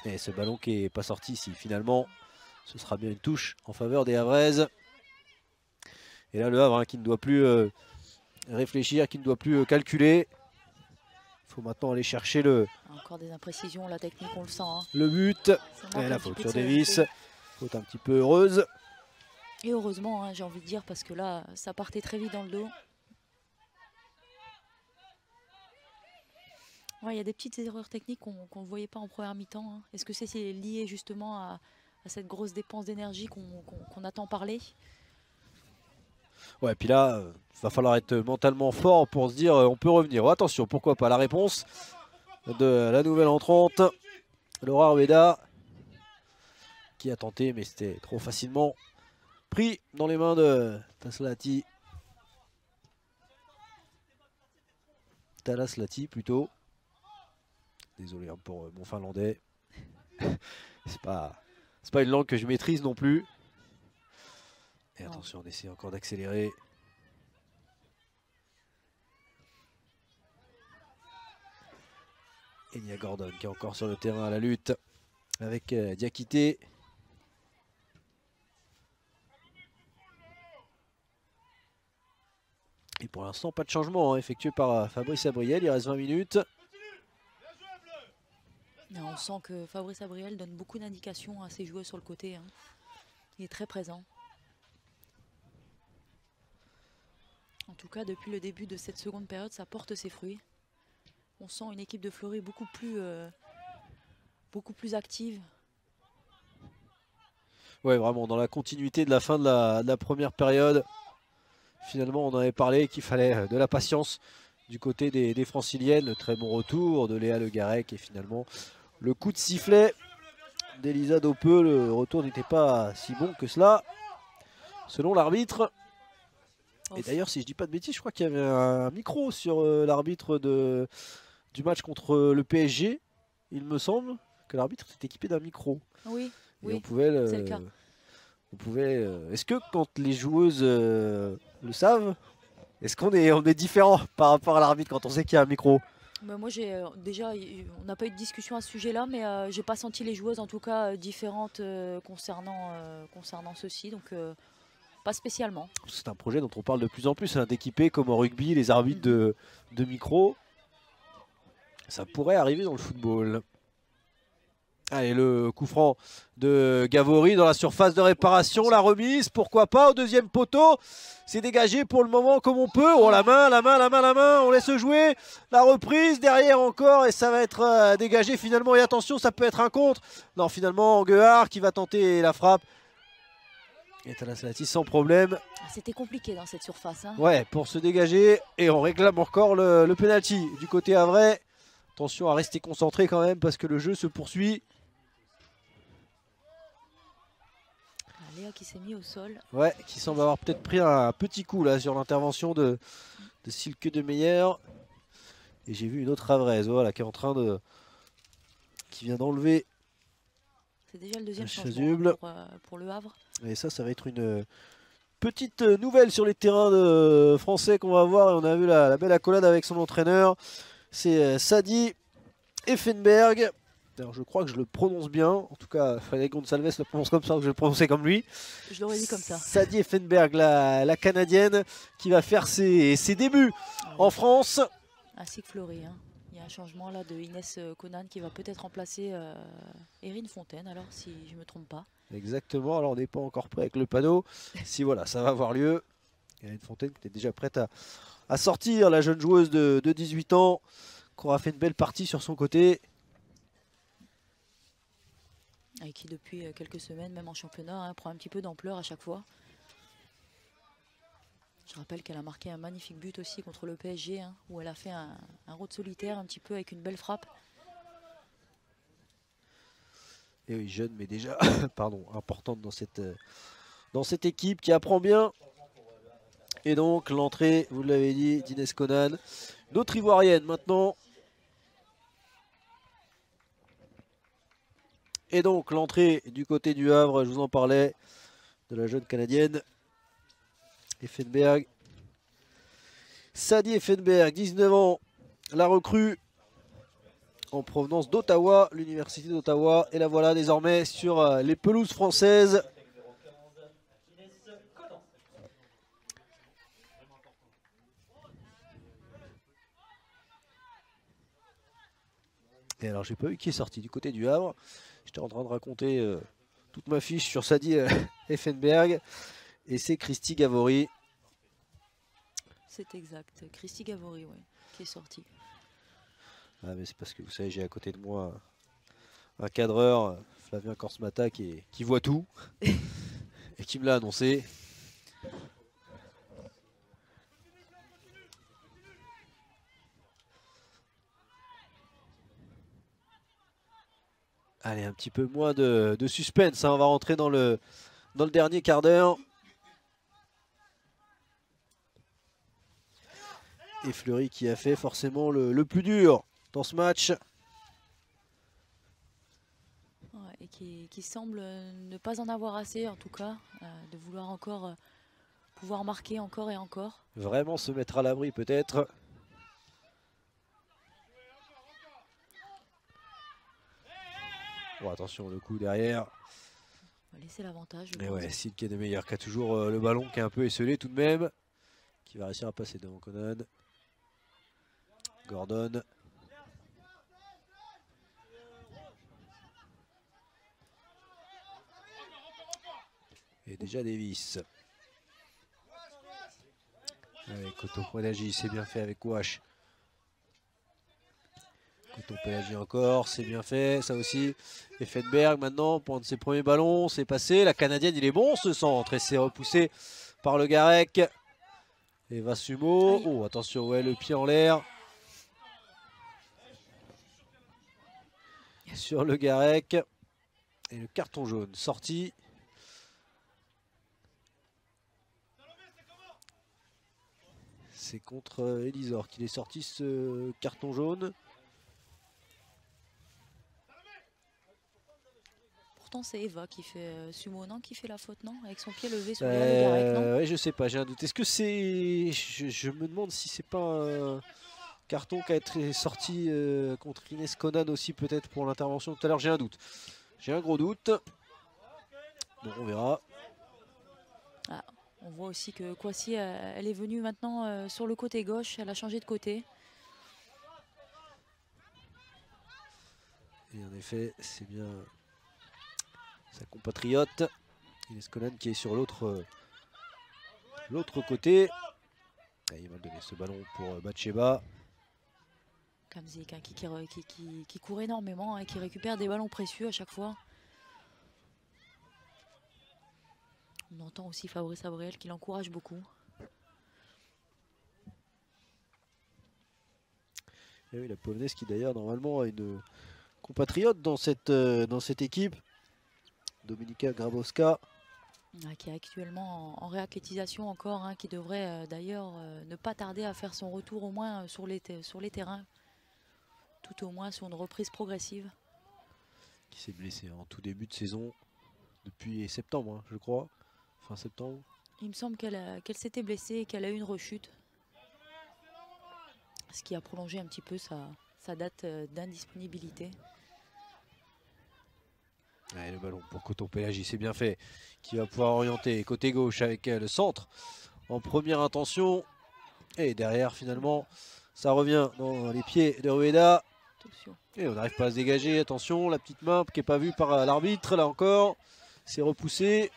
Et ce ballon qui n'est pas sorti ici, finalement, ce sera bien une touche en faveur des Havraises. Et là, le Havre hein, qui ne doit plus réfléchir, qui ne doit plus calculer. Il faut maintenant aller chercher Encore des imprécisions, la technique, on le sent. Hein. Le but. Et la faute sur Davis. Faute un petit peu heureuse. Et heureusement, hein, j'ai envie de dire, parce que là, ça partait très vite dans le dos. Ouais, il y a des petites erreurs techniques qu'on ne voyait pas en première mi-temps. Hein. Est-ce que c'est lié justement à cette grosse dépense d'énergie qu'on attend parler? Ouais, puis là, il va falloir être mentalement fort pour se dire on peut revenir. Oh, attention, pourquoi pas la réponse de la nouvelle entrante, Laura Rueda, qui a tenté, mais c'était trop facilement pris dans les mains de Taslati. Talaslati plutôt. Désolé hein, pour mon finlandais. C'est pas une langue que je maîtrise non plus. Et attention, on essaie encore d'accélérer. Enya Gordon qui est encore sur le terrain à la lutte avec Diakité. Et pour l'instant, pas de changement hein, effectué par Fabrice Abriel. Il reste 20 minutes. On sent que Fabrice Abriel donne beaucoup d'indications à ses joueurs sur le côté. Hein. Il est très présent. En tout cas, depuis le début de cette seconde période, ça porte ses fruits. On sent une équipe de Fleury beaucoup plus active. Ouais, vraiment, dans la continuité de la fin de la première période. Finalement, on en avait parlé qu'il fallait de la patience du côté des Franciliennes. Le très bon retour de Léa Le Garec et finalement le coup de sifflet d'Elisa Dopeux. Le retour n'était pas si bon que cela, selon l'arbitre. Et d'ailleurs, si je dis pas de bêtises, je crois qu'il y avait un micro sur l'arbitre du match contre le PSG. Il me semble que l'arbitre était équipé d'un micro. Oui, et oui, on pouvait c'est le cas. Est-ce que quand les joueuses le savent, est-ce qu'on est différent par rapport à l'arbitre quand on sait qu'il y a un micro? Moi, déjà, on n'a pas eu de discussion à ce sujet-là, mais j'ai pas senti les joueuses en tout cas différentes concernant ceci, donc pas spécialement. C'est un projet dont on parle de plus en plus, hein, d'équiper comme au rugby les arbitres de micro. Ça pourrait arriver dans le football. Allez, le coup franc de Gavori dans la surface de réparation, la remise, pourquoi pas au deuxième poteau. C'est dégagé pour le moment comme on peut. Oh la main, on laisse jouer. La reprise derrière encore et ça va être dégagé finalement. Et attention, ça peut être un contre. Non, finalement, Anguard qui va tenter la frappe. Et Talaslati sans problème. C'était compliqué dans cette surface. Hein. Ouais, pour se dégager. Et on réclame encore le penalty du côté havrais. Attention à rester concentré quand même parce que le jeu se poursuit. Léa qui s'est mis au sol. Ouais, qui semble avoir peut-être pris un petit coup là sur l'intervention de Silke de Meyer. Et j'ai vu une autre havraise, voilà, qui est en train de... qui vient d'enlever. C'est déjà le deuxième changement pour le Havre. Et ça va être une petite nouvelle sur les terrains français qu'on va voir. Et on a vu la belle accolade avec son entraîneur. C'est Sadi Effenberg. Alors je crois que je le prononce bien. En tout cas, Frédéric Gonçalves le prononce comme ça, que je le prononçais comme lui. Je l'aurais dit comme ça. Sadi Effenberg, la Canadienne, qui va faire ses débuts en France. Ainsi que Fleury. Hein. Il y a un changement là de Inès Conan qui va peut-être remplacer Erin Fontaine, alors si je ne me trompe pas. Exactement, alors on n'est pas encore prêt avec le panneau. Si voilà, ça va avoir lieu. Erin Fontaine qui était déjà prête à sortir, la jeune joueuse de 18 ans, qui aura fait une belle partie sur son côté. Et qui depuis quelques semaines, même en championnat, hein, prend un petit peu d'ampleur à chaque fois. Je rappelle qu'elle a marqué un magnifique but aussi contre le PSG, hein, où elle a fait un road solitaire un petit peu avec une belle frappe. Et oui, jeune, mais déjà pardon, importante dans cette équipe qui apprend bien. Et donc l'entrée, vous l'avez dit, d'Inès Conan. Notre Ivoirienne maintenant. Et donc l'entrée du côté du Havre, je vous en parlais, de la jeune Canadienne Effenberg. Sadie Effenberg, 19 ans, la recrue en provenance d'Ottawa, l'université d'Ottawa. Et la voilà désormais sur les pelouses françaises. Et alors j'ai pas vu qui est sorti du côté du Havre. J'étais en train de raconter toute ma fiche sur Sadie Effenberg. Et c'est Christy Gavory. C'est exact, Christy Gavory, ouais, qui est sortie. Ah mais c'est parce que vous savez, j'ai à côté de moi un cadreur, Flavien Korsmata, qui voit tout et qui me l'a annoncé. Allez, un petit peu moins de suspense, hein. On va rentrer dans le dernier quart d'heure. Et Fleury qui a fait forcément le plus dur dans ce match. Ouais, et qui semble ne pas en avoir assez, en tout cas, de vouloir encore pouvoir marquer encore et encore. Vraiment se mettre à l'abri peut-être. Bon, attention, le coup derrière. On va laisser l'avantage. Et ouais, Sid qui est de meilleur, qui a toujours le ballon qui est un peu esselé tout de même. Qui va réussir à passer devant Conan. Gordon. Et déjà Davis. Allez, Coton Pelagi, c'est bien fait avec Wash. Coton Pelagi encore, c'est bien fait, ça aussi. Effenberg maintenant, pour un de ses premiers ballons, c'est passé. La Canadienne, il est bon ce centre et c'est repoussé par le Garec. Et Vassumo. Oh, attention, ouais, le pied en l'air. Sur le Garec. Et le carton jaune sorti. C'est contre Elisor qu'il est sorti ce carton jaune. Pourtant c'est Eva qui fait Sumo, non, qui fait la faute, non, avec son pied levé sur le Garec, non? Ouais, je sais pas, j'ai un doute. Est-ce que c'est... Je me demande si c'est pas un carton qui a été sorti contre Inès Conan aussi peut-être pour l'intervention tout à l'heure. J'ai un doute. J'ai un gros doute. Bon, on verra. Ah, on voit aussi que Kwasi, elle est venue maintenant sur le côté gauche, elle a changé de côté. Et en effet, c'est bien sa compatriote Inès Conan qui est sur l'autre côté. Ah, il va donner ce ballon pour Batsheba. Kamzik, hein, qui court énormément et qui récupère des ballons précieux à chaque fois. On entend aussi Fabrice Abriel qui l'encourage beaucoup. Et oui, la polonaise qui d'ailleurs normalement a une compatriote dans cette équipe, Dominika Grabowska. Qui est actuellement en réathlétisation encore, hein, qui devrait d'ailleurs ne pas tarder à faire son retour au moins sur les terrains. Tout au moins sur une reprise progressive. Qui s'est blessée en tout début de saison depuis septembre, hein, je crois. Fin septembre. Il me semble qu'elle s'était blessée et qu'elle a eu une rechute. Ce qui a prolongé un petit peu sa date d'indisponibilité. Le ballon pour Coton Pelagi, c'est bien fait. Qui va pouvoir orienter côté gauche avec le centre en première intention. Et derrière, finalement, ça revient dans les pieds de Rueda. Attention. Et on n'arrive pas à se dégager. Attention, la petite main qui n'est pas vue par l'arbitre, là encore. C'est repoussé.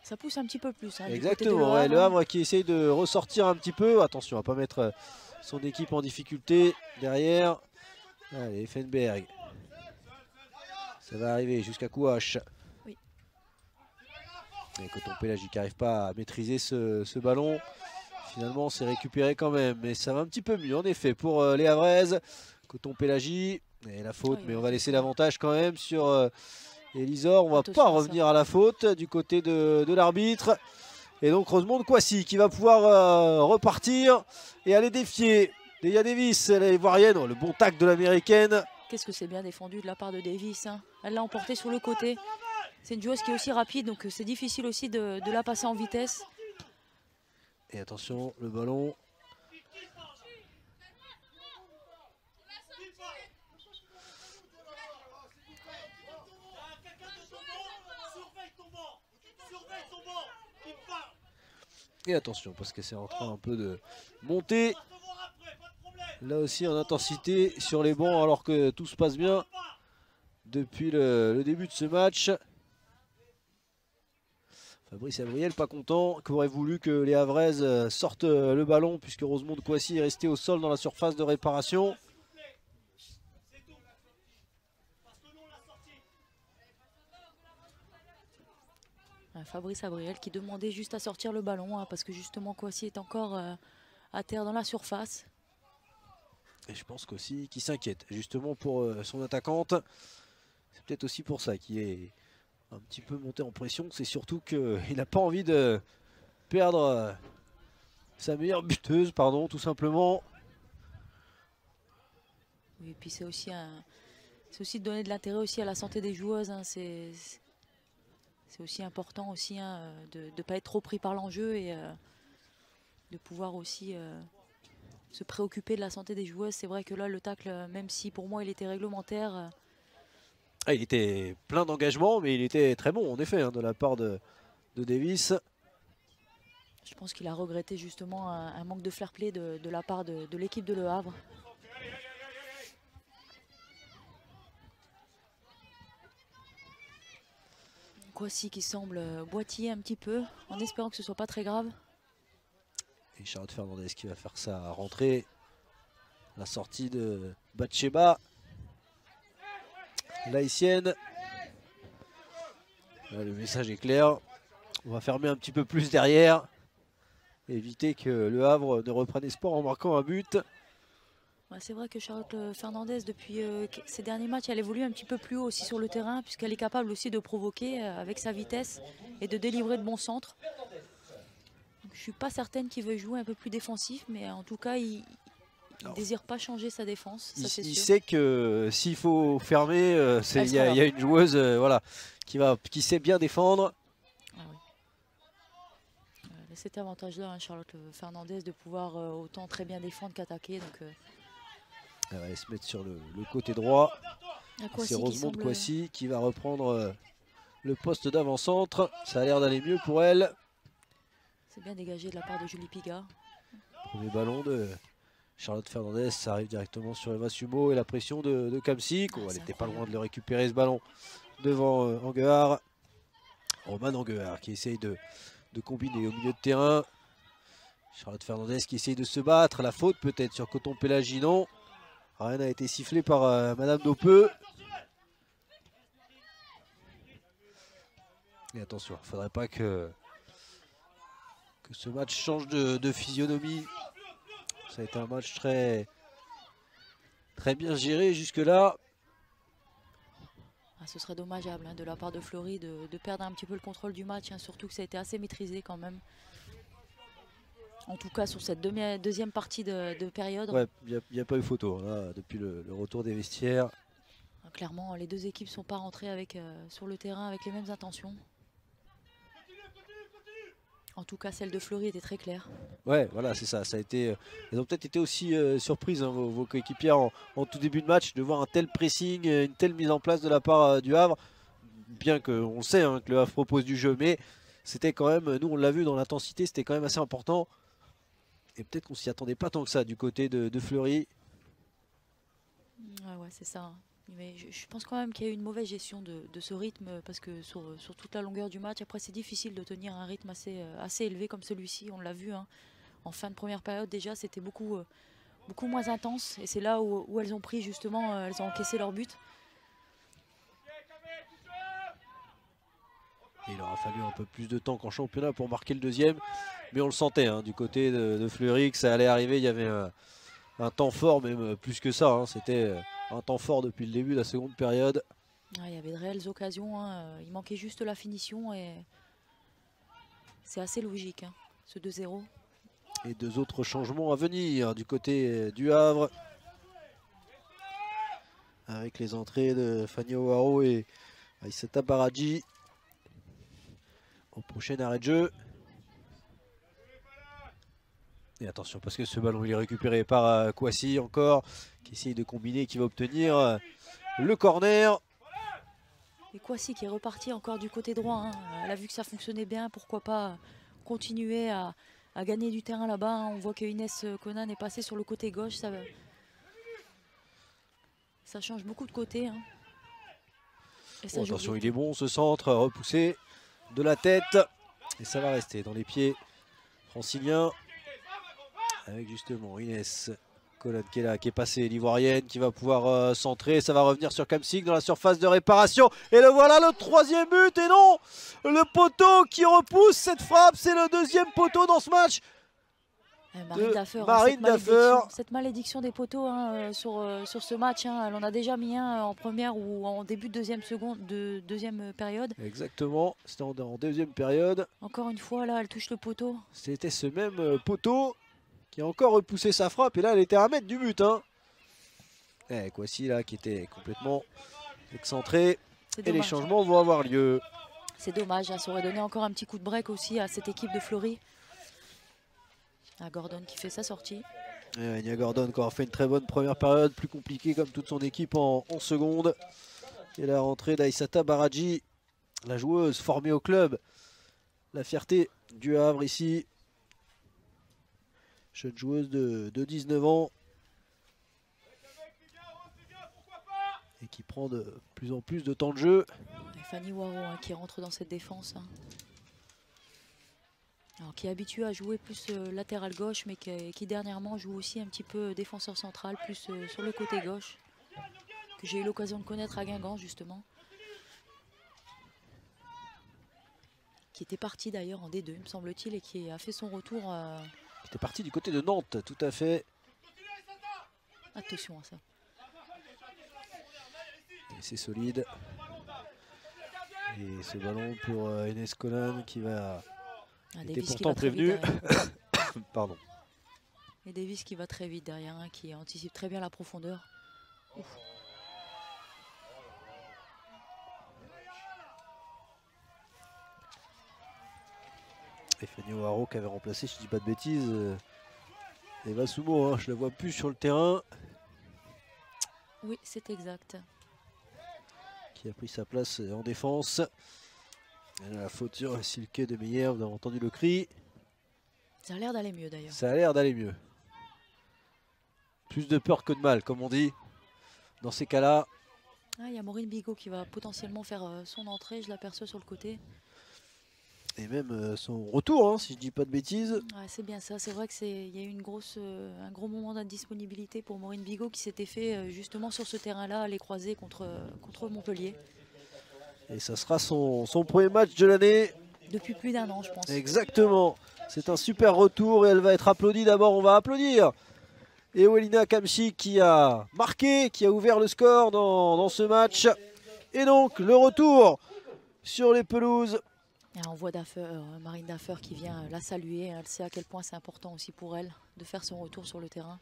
Ça pousse un petit peu plus. Hein, exactement, ouais, le Havre qui essaye de ressortir un petit peu. Attention à ne pas mettre son équipe en difficulté derrière. Allez, Effenberg. Ça va arriver jusqu'à Kouache. Oui. Et Coton Pélagie qui n'arrive pas à maîtriser ce ballon. Finalement, c'est récupéré quand même. Mais ça va un petit peu mieux, en effet, pour les Havraises. Coton Pélagie. Et la faute, mais on va laisser l'avantage quand même sur Elisor. On ne va pas revenir à la faute du côté de l'arbitre. Et donc Rosemonde Kwasi qui va pouvoir repartir et aller défier Deya Davis, la ivoirienne. Le bon tacle de l'américaine. Qu'est-ce que c'est bien défendu de la part de Davis, hein. Elle l'a emporté sur le côté. C'est une joueuse qui est aussi rapide, donc c'est difficile aussi de la passer en vitesse. Et attention, le ballon. Et attention, parce que c'est en train un peu de monter. Là aussi en intensité sur les bancs, alors que tout se passe bien depuis le début de ce match. Fabrice Abriel pas content, qui aurait voulu que les Havraises sortent le ballon, puisque Rosemonde Kwasi est resté au sol dans la surface de réparation. Fabrice Abriel qui demandait juste à sortir le ballon, hein, parce que justement Kwasi est encore à terre dans la surface. Et je pense qu'aussi qu'il s'inquiète justement pour son attaquante. C'est peut-être aussi pour ça qu'il est un petit peu monté en pression. C'est surtout qu'il n'a pas envie de perdre sa meilleure buteuse, pardon, tout simplement. Oui, et puis c'est aussi de donner de l'intérêt aussi à la santé des joueuses, hein. C'est aussi important aussi, hein, de ne pas être trop pris par l'enjeu et de pouvoir aussi se préoccuper de la santé des joueuses. C'est vrai que là, le tacle, même si pour moi il était réglementaire. Il était plein d'engagement, mais il était très bon en effet, hein, de la part de Davis. Je pense qu'il a regretté justement un manque de fair play de la part de l'équipe de Le Havre. Kwasi qui semble boitiller un petit peu, en espérant que ce soit pas très grave. Et Charlotte Fernandez qui va faire sa rentrée. La sortie de Batsheba, l'haïtienne. Le message est clair. On va fermer un petit peu plus derrière. Éviter que Le Havre ne reprenne espoir en marquant un but. Ouais, c'est vrai que Charlotte Fernandez, depuis ces derniers matchs, elle évolue un petit peu plus haut aussi sur le terrain, puisqu'elle est capable aussi de provoquer avec sa vitesse et de délivrer de bons centres. Donc, je ne suis pas certaine qu'il veuille jouer un peu plus défensif, mais en tout cas, il ne désire pas changer sa défense. Ça, il sait que s'il faut fermer, il y a une joueuse voilà, qui sait bien défendre. Ah oui. Cet avantage-là, hein, Charlotte Fernandez, de pouvoir autant très bien défendre qu'attaquer. Elle va aller se mettre sur le côté droit. C'est Rosemonde Kwasi Kwasi qui va reprendre le poste d'avant-centre. Ça a l'air d'aller mieux pour elle. C'est bien dégagé de la part de Julie Piga. Premier ballon de Charlotte Fernandez, ça arrive directement sur Eva Sumo et la pression de Kamsik. Elle n'était pas loin de le récupérer ce ballon devant Anguard. Roman Anguard qui essaye de combiner au milieu de terrain. Charlotte Fernandez qui essaye de se battre. La faute peut-être sur Coton Pélagie, non. Rien n'a été sifflé par Madame Dopeux. Et attention, il ne faudrait pas que ce match change de physionomie. Ça a été un match très bien géré jusque-là. Ce serait dommageable, hein, de la part de Fleury de perdre un petit peu le contrôle du match, hein, surtout que ça a été assez maîtrisé quand même. En tout cas sur cette deuxième partie de période. Ouais, il n'y a pas eu photo là, depuis le retour des vestiaires. Clairement, les deux équipes ne sont pas rentrées sur le terrain avec les mêmes intentions. En tout cas, celle de Fleury était très claire. Ouais, voilà, c'est ça. Elles ont peut-être été aussi surprises, hein, vos coéquipières, en tout début de match, de voir un tel pressing, une telle mise en place de la part du Havre. Bien qu'on sait, hein, que le Havre propose du jeu, mais c'était quand même, nous on l'a vu dans l'intensité, c'était quand même assez important. Et peut-être qu'on s'y attendait pas tant que ça du côté de Fleury. Ouais, c'est ça. Mais je pense quand même qu'il y a eu une mauvaise gestion de ce rythme, parce que sur toute la longueur du match, après c'est difficile de tenir un rythme assez élevé comme celui-ci. On l'a vu, hein, en fin de première période déjà, c'était beaucoup moins intense. Et c'est là où elles ont pris justement, elles ont encaissé leur but. Et il aura fallu un peu plus de temps qu'en championnat pour marquer le deuxième. Mais on le sentait du côté de Fleury que ça allait arriver. Il y avait un temps fort, même plus que ça. C'était un temps fort depuis le début de la seconde période. Il y avait de réelles occasions. Il manquait juste la finition et c'est assez logique, ce 2-0. Et 2 autres changements à venir du côté du Havre. Avec les entrées de Fanny Ouaro et Aïssata Baradji au prochain arrêt de jeu. Et attention parce que ce ballon il est récupéré par Kouassi encore, qui essaye de combiner, qui va obtenir le corner. Et Kouassi qui est reparti encore du côté droit. Elle a vu que ça fonctionnait bien, pourquoi pas continuer à gagner du terrain là-bas. On voit que Inès Conan est passée sur le côté gauche. Ça change beaucoup de côté. Et ça attention, il est bon ce centre, repoussé de la tête. Et ça va rester dans les pieds franciliens. Avec justement Inès Conan qui est là, qui est passée, l'Ivoirienne, qui va pouvoir centrer. Ça va revenir sur Kamsik dans la surface de réparation. Et le voilà, le 3e but. Et non, le poteau qui repousse cette frappe. C'est le 2e poteau dans ce match. Marine Daffer. Cette malédiction des poteaux sur ce match, elle en a déjà mis un en première ou en début de deuxième période. Exactement, c'était en deuxième période. Encore une fois, là, elle touche le poteau. C'était ce même poteau qui a encore repoussé sa frappe. Et là, elle était à 1 mètre du but. Kouassi là, qui était complètement excentré. Et les changements vont avoir lieu. C'est dommage, ça aurait donné encore un petit coup de break aussi à cette équipe de Fleury. Gordon qui fait sa sortie. Nia Gordon qui aura fait une très bonne première période, plus compliquée comme toute son équipe en seconde. Et la rentrée d'Aïssata Baradji, la joueuse formée au club. La fierté du Havre ici. Jeune joueuse de 19 ans. Et qui prend de plus en plus de temps de jeu. Et Fanny Ouaro qui rentre dans cette défense. Alors, qui est habitué à jouer plus latéral gauche, mais qui dernièrement joue aussi un petit peu défenseur central, plus sur le côté gauche, que j'ai eu l'occasion de connaître à Guingamp justement. Qui était parti d'ailleurs en D2, me semble-t-il, et qui a fait son retour. Qui était parti du côté de Nantes, tout à fait. Attention à ça. Et c'est solide. Et ce ballon pour Inès Conan qui va... était pourtant prévenu. Pardon. Et Davis qui va très vite derrière, qui anticipe très bien la profondeur. Ouf. Et Fanny Ouaro qui avait remplacé, si je dis pas de bêtises, Eva Soumo, je la vois plus sur le terrain. Oui, c'est exact. Qui a pris sa place en défense. Et la faute sur Silke de Meyer, vous avez entendu le cri. Ça a l'air d'aller mieux d'ailleurs. Ça a l'air d'aller mieux. Plus de peur que de mal, comme on dit. Dans ces cas-là. Il y a Maureen Bigot qui va potentiellement faire son entrée, je l'aperçois sur le côté. Et même son retour, si je dis pas de bêtises. C'est bien ça, c'est vrai qu'il y a eu un gros moment d'indisponibilité pour Maureen Bigot qui s'était fait justement sur ce terrain-là, à les croiser contre Montpellier. Et ça sera son premier match de l'année. Depuis plus d'1 an, je pense. Exactement. C'est un super retour et elle va être applaudie. D'abord, on va applaudir Ewelina Kamsik qui a marqué, qui a ouvert le score dans ce match. Et donc, le retour sur les pelouses. Et on voit Marine Daffer qui vient la saluer. Elle sait à quel point c'est important aussi pour elle de faire son retour sur le terrain.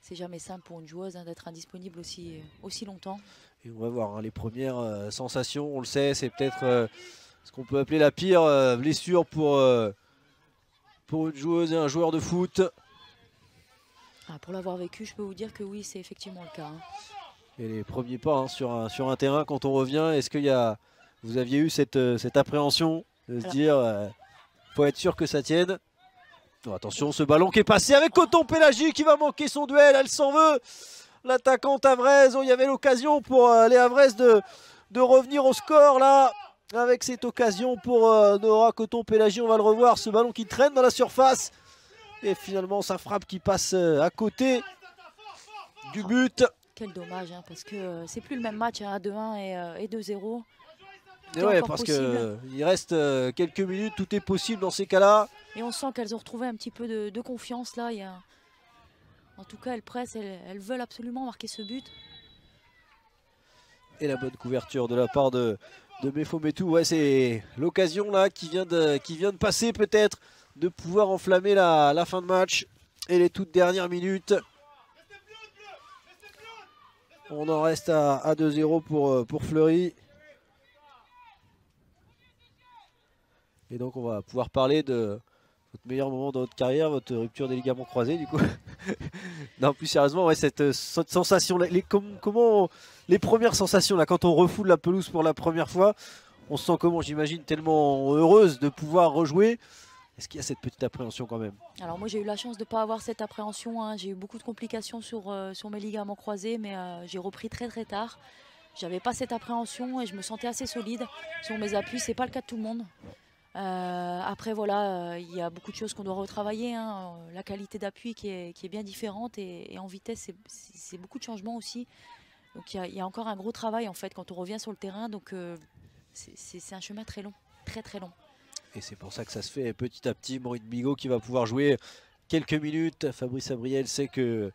C'est jamais simple pour une joueuse d'être indisponible aussi longtemps. Et on va voir les premières sensations. On le sait, c'est peut-être ce qu'on peut appeler la pire blessure pour une joueuse et un joueur de foot. Pour l'avoir vécu, je peux vous dire que oui, c'est effectivement le cas. Et les premiers pas sur un terrain quand on revient, est-ce que vous aviez eu cette appréhension de se dire faut être sûr que ça tienne? Oh, attention, ce ballon qui est passé avec Coton Pélagie qui va manquer son duel, elle s'en veut. L'attaquante havraise, il y avait l'occasion pour les Havraises de revenir au score là. Avec cette occasion pour Nora Coton Pélagie, on va le revoir, ce ballon qui traîne dans la surface. Et finalement sa frappe qui passe à côté du but. Quel dommage, parce que c'est plus le même match à 2-1 et 2-0. Tout est ouais, encore parce possible. qu'il reste quelques minutes, tout est possible dans ces cas-là. Et on sent qu'elles ont retrouvé un petit peu de confiance là. En tout cas, elles pressent, elles veulent absolument marquer ce but. Et la bonne couverture de la part de Mefometou. Ouais, c'est l'occasion là qui vient de passer peut-être de pouvoir enflammer la fin de match et les toutes dernières minutes. On en reste à 2-0 pour Fleury. Et donc on va pouvoir parler de votre meilleur moment dans votre carrière, votre rupture des ligaments croisés du coup. Non, plus sérieusement, ouais, cette sensation, comment les premières sensations là quand on refoule la pelouse pour la première fois, on se sent comment? J'imagine tellement heureuse de pouvoir rejouer. Est-ce qu'il y a cette petite appréhension quand même? Alors moi j'ai eu la chance de ne pas avoir cette appréhension, hein. J'ai eu beaucoup de complications sur mes ligaments croisés, mais j'ai repris très très tard. J'avais pas cette appréhension et je me sentais assez solide sur mes appuis. C'est pas le cas de tout le monde. Après voilà, il y a beaucoup de choses qu'on doit retravailler, hein. La qualité d'appui qui est bien différente et en vitesse c'est beaucoup de changements aussi. Donc il y a encore un gros travail en fait quand on revient sur le terrain. Donc c'est un chemin très long, très très long. Et c'est pour ça que ça se fait petit à petit. Maureen Bigot qui va pouvoir jouer quelques minutes. Fabrice Abriel sait que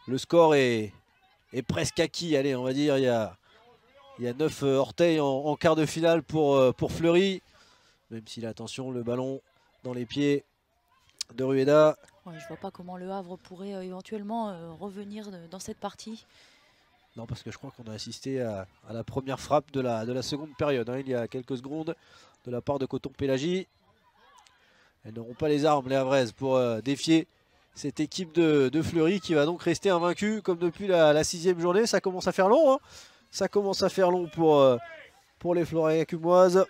le score est presque acquis. Allez, on va dire, il y a 9 orteils en quart de finale pour Fleury. Même s'il a, attention, le ballon dans les pieds de Rueda. Ouais, je vois pas comment le Havre pourrait éventuellement revenir dans cette partie. Non, parce que je crois qu'on a assisté à la première frappe de la seconde période, hein, il y a quelques secondes, de la part de Coton-Pélagie. Elles n'auront pas les armes, les Havraises, pour défier cette équipe de Fleury qui va donc rester invaincue comme depuis la 6e journée. Ça commence à faire long, hein. Ça commence à faire long pour les Floréacumoises.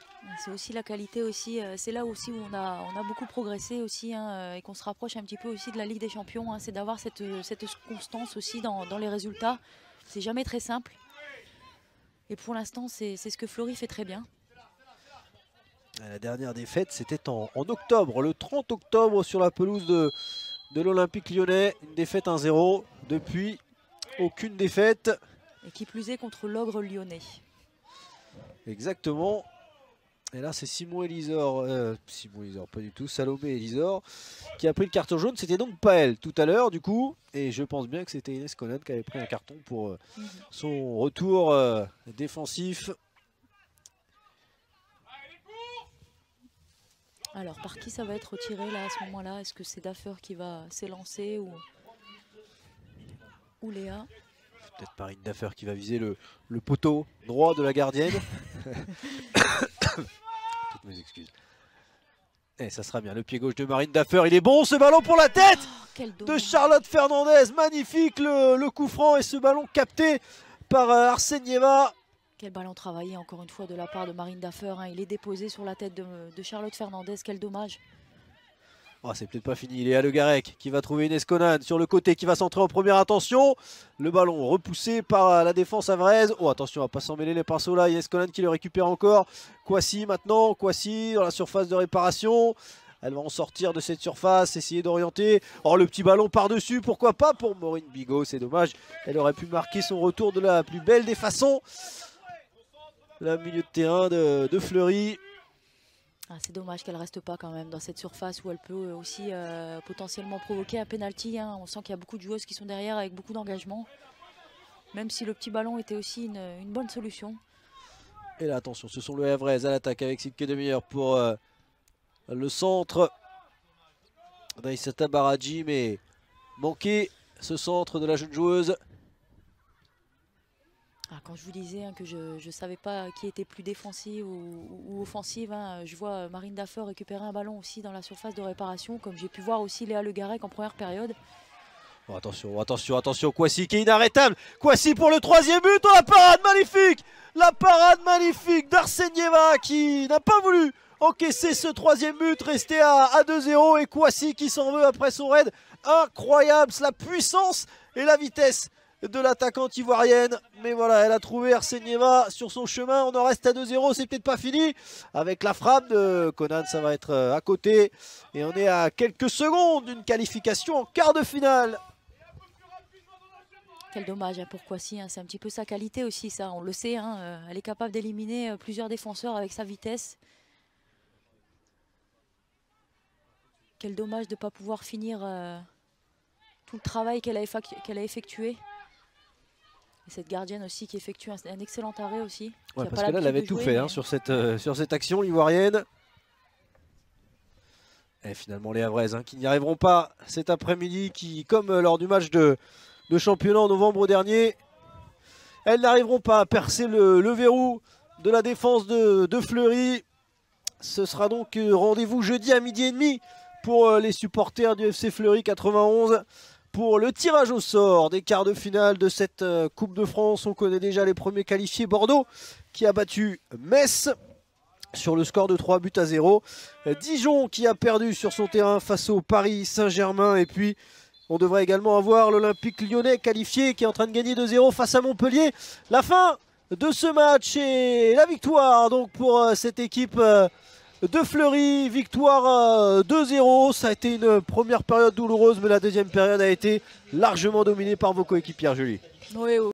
C'est aussi la qualité aussi, c'est là aussi où on a beaucoup progressé aussi, hein, et qu'on se rapproche un petit peu aussi de la Ligue des Champions, hein. C'est d'avoir cette constance aussi dans les résultats. C'est jamais très simple. Et pour l'instant, c'est ce que Fleury fait très bien. La dernière défaite, c'était en octobre, le 30 octobre sur la pelouse de l'Olympique lyonnais. Une défaite 1-0. Depuis, aucune défaite. Et qui plus est contre l'Ogre lyonnais. Exactement. Et là, c'est Simon Elisor, pas du tout, Salomé Elisor, qui a pris le carton jaune. C'était donc pas elle tout à l'heure, du coup. Et je pense bien que c'était Inès Conan qui avait pris un carton pour son retour défensif. Alors, par qui ça va être retiré là à ce moment-là? Est-ce que c'est Daffer qui va s'élancer ou Léa? Peut-être Marine Daffer qui va viser le poteau droit de la gardienne. Toutes mes excuses. Et ça sera bien, le pied gauche de Marine Daffer. Il est bon, ce ballon pour la tête de Charlotte Fernandez. Magnifique le coup franc et ce ballon capté par Arsenieva. Quel ballon travaillé encore une fois de la part de Marine Daffer, hein. Il est déposé sur la tête de Charlotte Fernandez. Quel dommage. Oh, c'est peut-être pas fini. Léa Le Garec qui va trouver Inès Conan sur le côté, qui va centrer en première intention. Le ballon repoussé par la défense havraise. Oh, attention, on va pas s'en mêler les pinceaux là. Inès Conan qui le récupère encore. Kwasi maintenant. Kwasi dans la surface de réparation. Elle va en sortir de cette surface, essayer d'orienter. Oh, le petit ballon par-dessus, pourquoi pas pour Maureen Bigot. C'est dommage. Elle aurait pu marquer son retour de la plus belle des façons. Le milieu de terrain de Fleury. Ah, c'est dommage qu'elle ne reste pas quand même dans cette surface où elle peut aussi potentiellement provoquer un penalty, hein. On sent qu'il y a beaucoup de joueuses qui sont derrière avec beaucoup d'engagement. Même si le petit ballon était aussi une bonne solution. Et là, attention, ce sont le Havraises à l'attaque avec Silke Demier pour le centre d'Aïssata Baradji, mais manqué ce centre de la jeune joueuse. Ah, quand je vous disais, hein, que je ne savais pas qui était plus défensive ou offensive, hein, je vois Marine Daffer récupérer un ballon aussi dans la surface de réparation, comme j'ai pu voir aussi Léa Le Garec en première période. Oh, attention, attention, attention, Kwasi qui est inarrêtable. Kwasi pour le 3e but. Oh, la parade magnifique! La parade magnifique d'Arsenieva qui n'a pas voulu encaisser ce 3e but, resté à 2-0. Et Kwasi qui s'en veut après son raid. Incroyable, la puissance et la vitesse de l'attaquante ivoirienne. Mais voilà, elle a trouvé Arsenieva sur son chemin. On en reste à 2-0, c'est peut-être pas fini. Avec la frappe de Conan, ça va être à côté. Et on est à quelques secondes d'une qualification en quart de finale. quel dommage hein, pour Kouassi, hein. C'est un petit peu sa qualité aussi, ça, on le sait. Hein, elle est capable d'éliminer plusieurs défenseurs avec sa vitesse. Quel dommage de ne pas pouvoir finir tout le travail qu'elle a effectué. Et cette gardienne aussi qui effectue un excellent arrêt aussi. Ouais, parce que là, elle avait tout fait hein, sur cette action, l'Ivoirienne. Et finalement, les Havraises hein, qui n'y arriveront pas cet après-midi, qui, comme lors du match de championnat en novembre dernier, elles n'arriveront pas à percer le verrou de la défense de Fleury. Ce sera donc rendez-vous jeudi à 12h30 pour les supporters du FC Fleury 91 pour le tirage au sort des quarts de finale de cette Coupe de France. On connaît déjà les premiers qualifiés, Bordeaux qui a battu Metz sur le score de 3-0. Dijon qui a perdu sur son terrain face au Paris Saint-Germain. Et puis on devrait également avoir l'Olympique Lyonnais qualifié qui est en train de gagner 2-0 face à Montpellier. La fin de ce match et la victoire donc pour cette équipe de Fleury, victoire 2-0. Ça a été une première période douloureuse, mais la deuxième période a été largement dominée par vos coéquipières, Julie. Oui, oui.